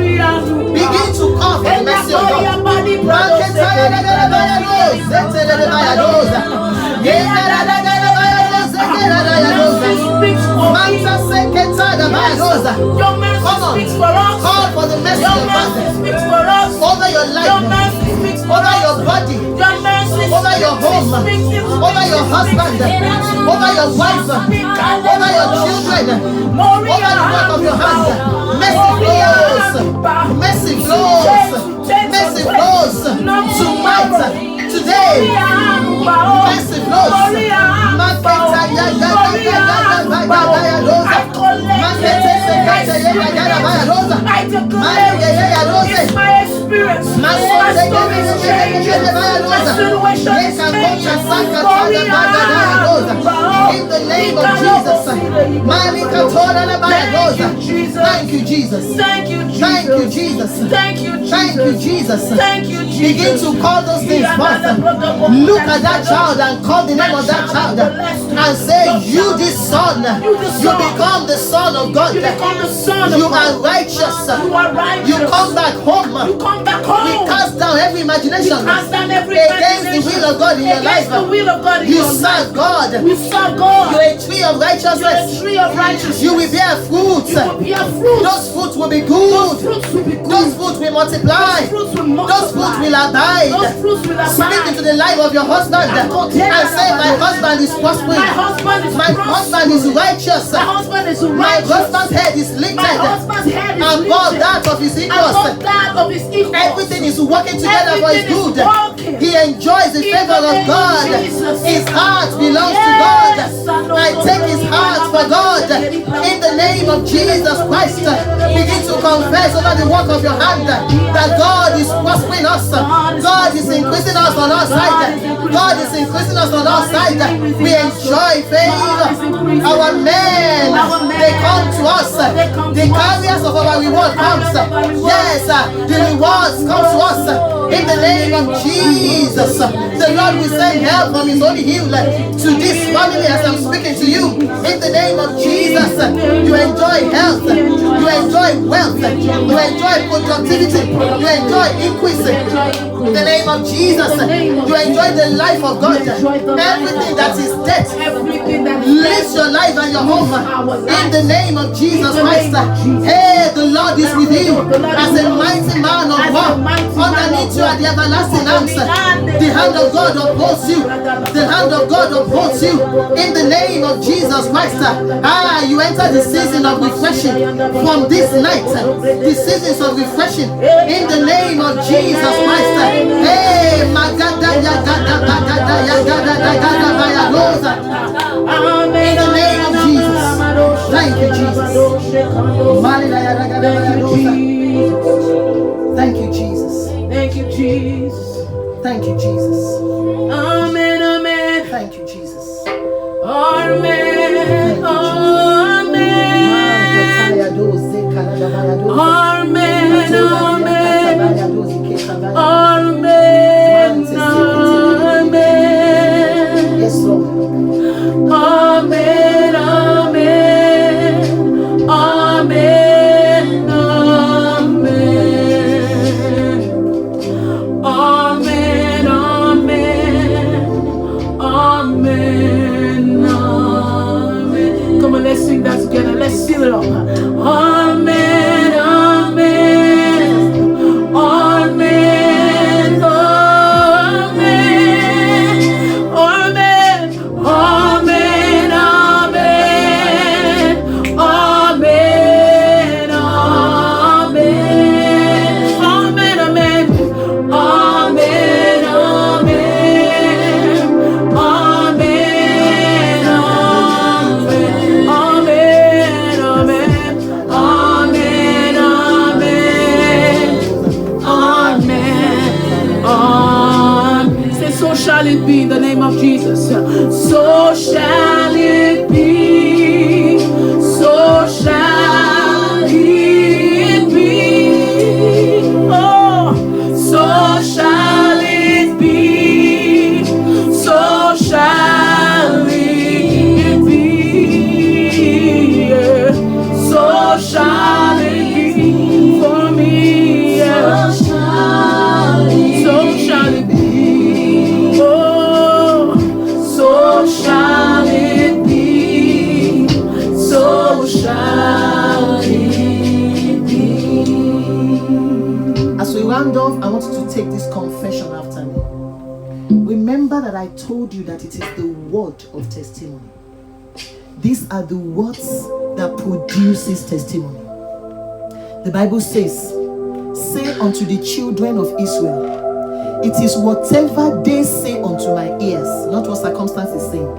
Your mercy speaks for us. Call for the mercy Your of mercy God speaks for us. over your Your life, mercy speaks for over us. your body, Your mercy over your home, over your husband, over your wife, over your children, over the work of your hands. Mercy flows. Mercy flows. Mercy flows tonight, today. Mercy flows. I declare it's my experience. My story is changing. My situation is changing. In the name of Jesus. Thank you, Jesus. Thank you, Jesus. Thank you, Jesus. Thank you, Jesus. Thank you, Jesus. Thank you, Jesus. Begin to call those things forth. Look at that child and call the name of that child and say, you this son, you become the son of God. You become the son of You God. are righteous. You are righteous. You come back home. You come back home. We cast down every imagination Cast down every against the will of God in your life. Against the will of God in You your life. serve God. We serve God. You're a tree of You're a righteousness. tree of righteousness. You will bear fruits. You will bear fruit. Those fruits will be Those good. fruits will be good. Those fruits will multiply. Those fruits will multiply. Those fruits will abide. Those fruits will abide. Speak into the life of your husband and say, my husband is prospering. My husband is My husband is righteous. My husband is My righteous. husband's head is lifted My husband's head is above lifted that of his equals. above that of his equals. Everything is working together for his Everything is good. working. He enjoys the In favor the of name of God. Jesus. His heart belongs to God. I take his heart for God. In the name of Jesus Christ, begin to confess over the work of your hand that God is prospering us. God is increasing us on our side. God is increasing us on our side. We enjoy favor. Our men, they come to us. The carriers of our reward comes. Yes, the rewards come to us. In the name of Jesus, the Lord will send help from his holy hill to this family as I'm speaking to you. In the name of Jesus, you enjoy health, you enjoy wealth, you enjoy productivity, you enjoy increase. In the name of Jesus, you enjoy the life of God. Everything that is dead, live your life and your home. In the name of Jesus Christ. Hey, the Lord is with you as a mighty man of war. Underneath you are the everlasting arms. The hand of God upholds you. The hand of God upholds you. In the name of Jesus Christ. You enter the season of refreshing from this night. The seasons of refreshing. In the name of Jesus Christ. Hey, Magada Yagada Bagada Yagada Yagada Bayagoza. In the name of Jesus. Thank you, Jesus. Thank you, Jesus. Thank you, Jesus. Thank you, Jesus. Amen, amen. Thank you, Jesus. Amen, amen. Amen, amen. Amen, amen. Yes, Lord. Amen, amen. Amen, amen. Amen, amen. Amen, amen. Come on, let's sing that together. Let's seal it up. Amen, amen. Amen, amen. Amen, amen, amen. Amen, amen. Amen, amen. Amen, amen. Amen, amen. Amen, amen. Amen. Say, so shall it be in the name of Jesus. So shall it be. So shall it be. Oh, so shall it be. So shall it be. Yeah. So shall it be for me. Yeah. So shall it be. Oh, take this confession after me. Remember that I told you that it is the word of testimony. These are the words that produces testimony. The Bible says, say unto the children of Israel, it is whatever they say unto my ears, not what circumstance is saying,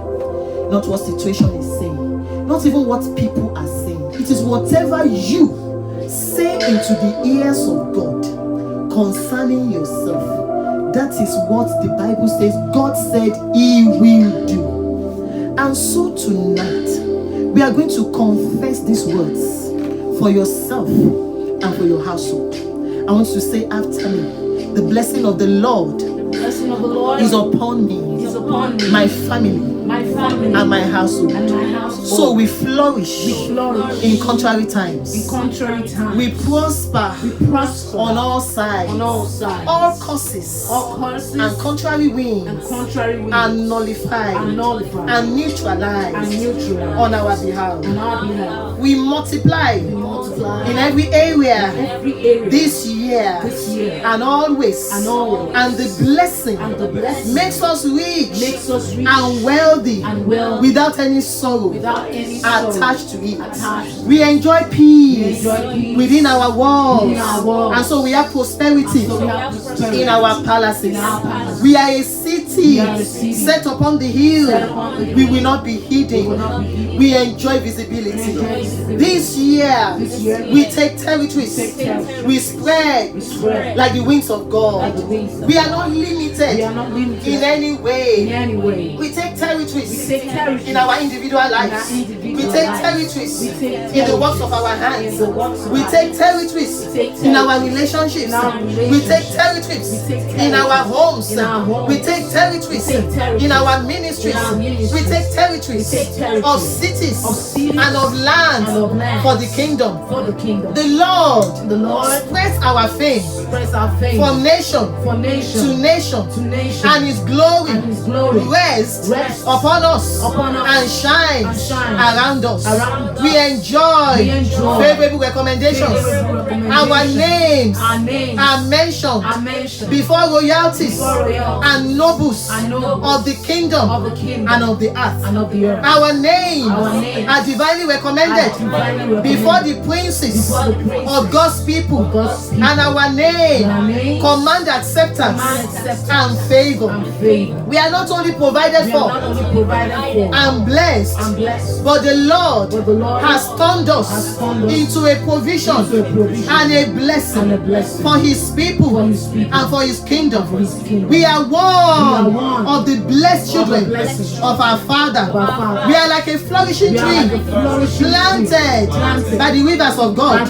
not what situation is saying, not even what people are saying. It is whatever you say into the ears of God concerning yourself. That is what the Bible says God said He will do. And so tonight, we are going to confess these words for yourself and for your household. I want you to say after me, the blessing of the Lord, is upon me, my family, and my household. So we flourish, in contrary times. We prosper, on all sides. All curses and contrary winds are nullified and neutralized on our behalf. We multiply in every area this year and always. And the blessing makes us rich and wealthy without any sorrow attached to it. We enjoy peace within our walls, and so we have prosperity in our palaces. We are a city set upon the hill. We will not be hidden. We enjoy visibility. This year we take territories. We spread like the wings of God. We are not limited in any way. We take territories in our individual lives. We take territories in the works of our hands. We take territories in our relationships. We take territories in our homes. We take territories in our ministries. We take territories of cities and of land for the kingdom. The Lord spreads our fame from nation to nation, and His glory rests upon us and shines around us. We enjoy favorable recommendations. Our names are mentioned before royalties and nobles of the kingdom and of the earth. Our names are divinely recommended before the princes of God's people, and our name command acceptance and favor. We are not only provided for and blessed, but the Lord has turned us into a provision and a blessing for His people and for His kingdom. We are one of the blessed children of our Father. We are like a flourishing tree planted by the rivers of God.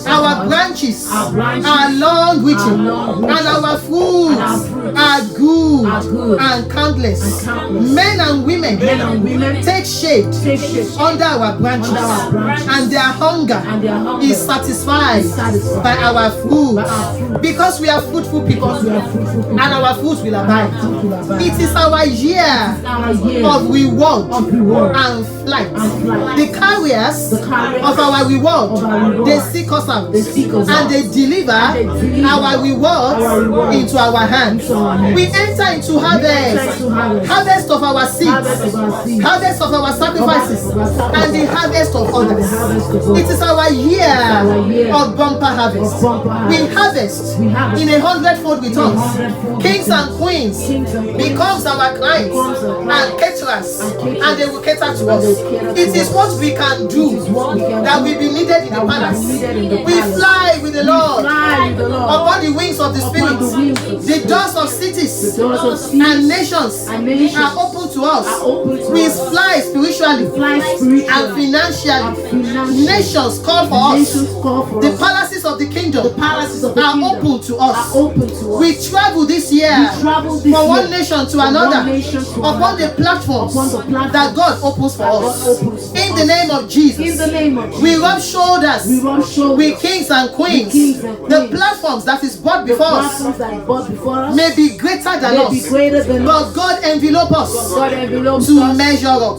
Our branches are long reaching, and our fruits are good and countless. Men and women take shape under our branches, and their hunger is satisfied by our fruit, because we are fruitful people, and our fruits will abide. It is our year of reward and flight. The carriers of our reward, they seek us out, and they deliver our reward into our hands. We enter into harvest of our seeds, harvest of our sacrifices, and the harvest of others. It is our year of bumper harvest. We harvest in 100-fold returns. Kings and queens becomes our clients and caterers, and they will cater to us. It is what we can do that will be needed in the palace. We fly with the Lord upon the wings of the Spirit. The doors of cities and nations are open to us. We fly spiritually and financially. Nations call for us. The palaces of the kingdom are open to us. We travel this year from one nation to another upon the platforms that God opens for us. In the name of Jesus, we rub shoulders with kings and queens. The platforms that is brought before us may be greater than us, but God envelopes us to measure up.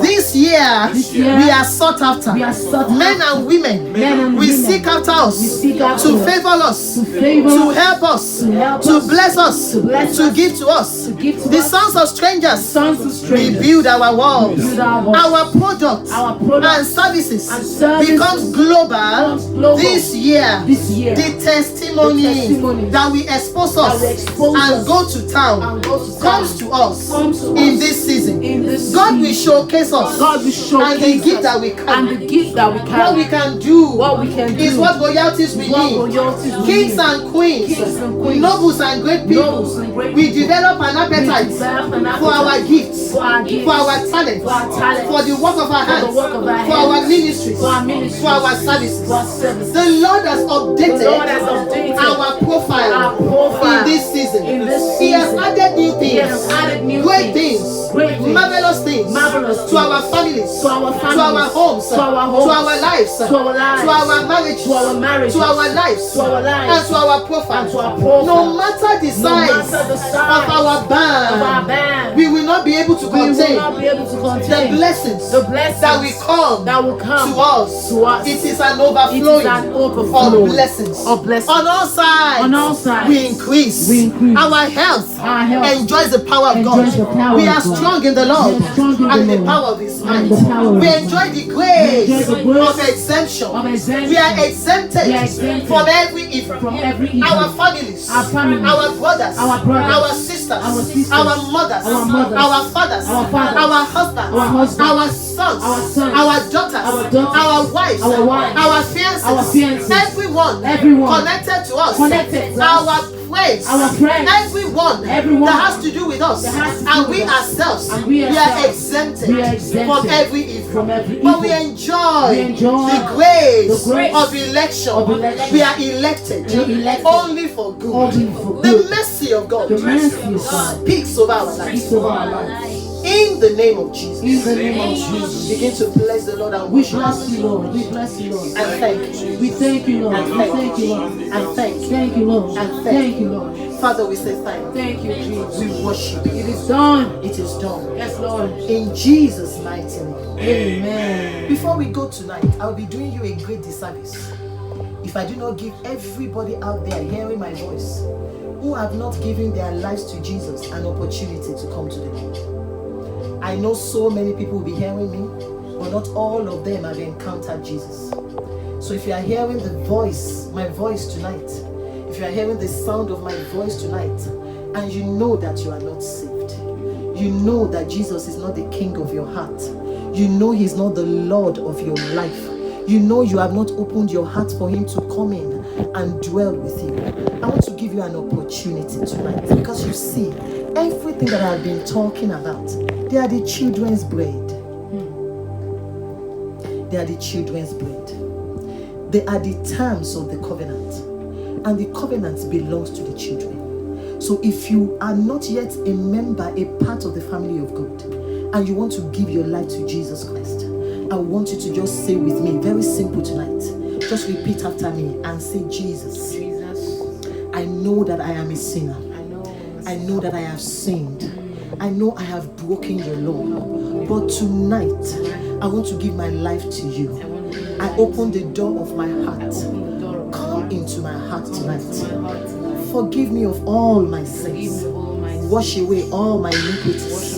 This year we are sought after. Men and women will seek after us, We seek after to us. favor us, To favor to us. help us, To help to us. bless us, To bless to us. give to us. To give to The us. sons of strangers, Sons of strangers. we build our walls. We build our walls. Our products Our products and services and services becomes global becomes global this year. this year. The testimony The testimony that we expose us that we expose and us go to town and go to comes town to us comes to in us this season. in this God will season. showcase us. God will showcase and the gift us. that we And can. the gift that we What can. we can do What we can is do. what royalties we What need. royalties we Kings need. and queens, Kings and queens, nobles and great people. nobles and great We people. develop an appetite We develop an for our appetite gifts, for our gifts, for our talents, for our talents, for the work of our for the hands, work of our for our hands, ministries, for our ministries, for our services. for our services. The Lord has updated, The Lord has updated our profile, our profile in this season. in this He has season. added new He things, has added new great things, things, great things, marvelous things, marvelous to things, our families, to our families, to our homes, to our homes, to our lives, to our lives, to our marriages, to our marriages, to our lives, to our lives, and to our profile. and to our profile. No matter the size, matter the size of our band, of our band, we will not be able to we will contain not be able to the contain blessings, the blessings that will come, that will come to us. to us. It is an It overflowing is an overflow of blessings. of blessings. On all sides, On all sides, we increase. we increase. Our health, Our health enjoys the power of God. enjoys the power We of are God. strong in the Lord We are strong in and the the Lord power of His might. and the power of We His enjoy might. the grace We enjoy the grace of exemption. of exemption. We are exempted, We are exempted from every evil. from every evil. Our families, Our families, our brothers, our sisters, our sisters, our mothers, our mothers, our fathers, our fathers, our husbands, our husbands, our sons, our sons, our daughters, our daughters, our wives, our wives, our fiancés, our fiancés, everyone connected to us, connected to our us, friends, our friends, everyone that has to do with us, that has to do and with we us, ourselves, and we are ourselves, exempted, we are exempted from every evil. from every But we evil. enjoy, We enjoy the grace, the grace of election. of election. We are elected, We are elected only for good. only for The good. mercy of God The mercy of God speaks over our lives. speaks over our lives. In the name of Jesus. In the name of Jesus. Begin to bless the Lord and We worship bless Him. you, Lord. We bless you, Lord. And thank you. We thank you, Lord. We thank you, Lord. And thank you. Thank you, Lord. And Thank you, Lord. Father, we say thank you. Thank you, Jesus. We worship you. It is done. It is done. Yes, Lord. In Jesus' mighty name. Amen. Before we go tonight, I'll be doing you a great disservice if I do not give everybody out there hearing my voice who have not given their lives to Jesus an opportunity to come to the Lord. I know so many people will be hearing me, but not all of them have encountered Jesus. So if you are hearing the voice, my voice tonight, if you are hearing the sound of my voice tonight, and you know that you are not saved, you know that Jesus is not the king of your heart, you know He's not the Lord of your life, you know you have not opened your heart for Him to come in and dwell with you, I want to give you an opportunity tonight, because you see, everything that I've been talking about, they are the children's bread. They are the children's bread. They are the terms of the covenant, and the covenant belongs to the children. So if you are not yet a member, a part of the family of God, and you want to give your life to Jesus Christ, I want you to just say with me, very simple tonight, just repeat after me and say, Jesus, I know that I am a sinner. I know that I have sinned. I know I have broken your law. But tonight, I want to give my life to you. I open the door of my heart. Come into my heart tonight. Forgive me of all my sins. Wash away all my iniquities.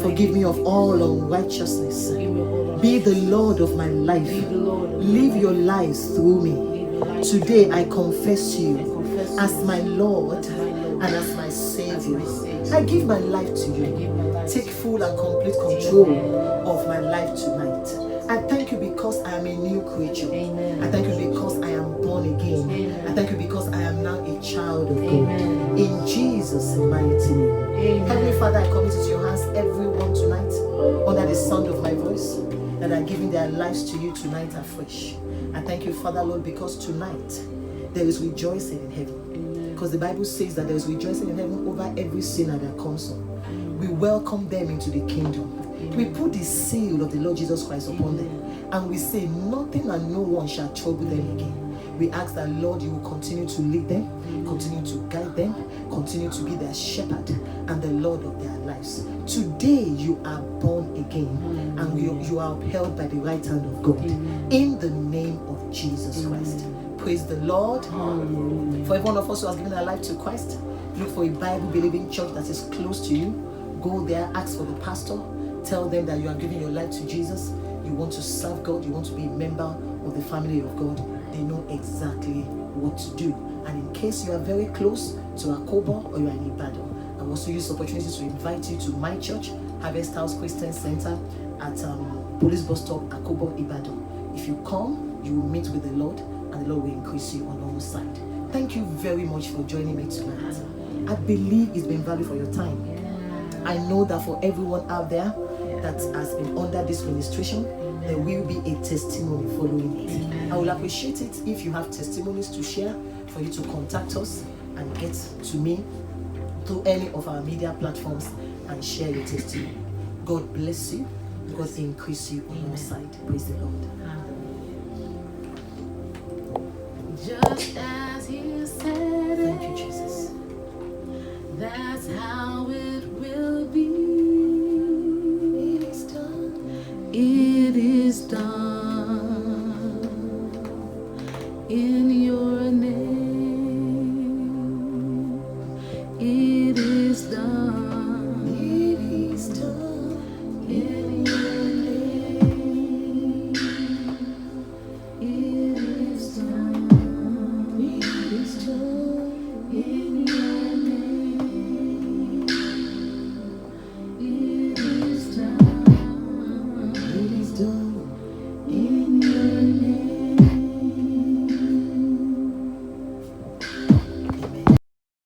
Forgive me of all unrighteousness. Be the Lord of my life. Live your lives through me. Today I confess you as my Lord and as my Savior. I give my life to you. Take full and complete control of my life tonight. I thank you because I am a new creature. I thank you because I am born again. I thank you because I am now a child of God. In Jesus' mighty name. Heavenly Father, I commit into your hands everyone tonight under the sound of my voice that are giving their lives to you tonight afresh. I thank you, Father, Lord, because tonight there is rejoicing in heaven. Because the Bible says that there is rejoicing in heaven over every sinner that comes on. We welcome them into the kingdom. We put the seal of the Lord Jesus Christ upon them. And we say nothing and no one shall trouble them again. We ask that, Lord, you will continue to lead them, continue to guide them, continue to be their shepherd and the Lord of their lives. Today you are born again and you are upheld by the right hand of God. In the name of Jesus Christ. Praise the Lord. Hallelujah. For every one of us who has given our life to Christ, look for a Bible-believing church that is close to you. Go there, ask for the pastor. Tell them that you are giving your life to Jesus. You want to serve God. You want to be a member of the family of God. They know exactly what to do. And in case you are very close to Akobo or you are in Ibadan, I will also use opportunity to invite you to my church, Harvest House Christian Center at Police Bus Stop, Akobo, Ibadan. If you come, you will meet with the Lord, and the Lord will increase you on all sides. Thank you very much for joining me tonight. I believe it's been valuable for your time. I know that for everyone out there that has been under this ministration, there will be a testimony following it. I will appreciate it if you have testimonies to share, for you to contact us and get to me through any of our media platforms and share your testimony. God bless you. God increase you on all sides. Praise the Lord. Just as He said Thank it, you, Jesus. that's how it will be. It is done. It is done.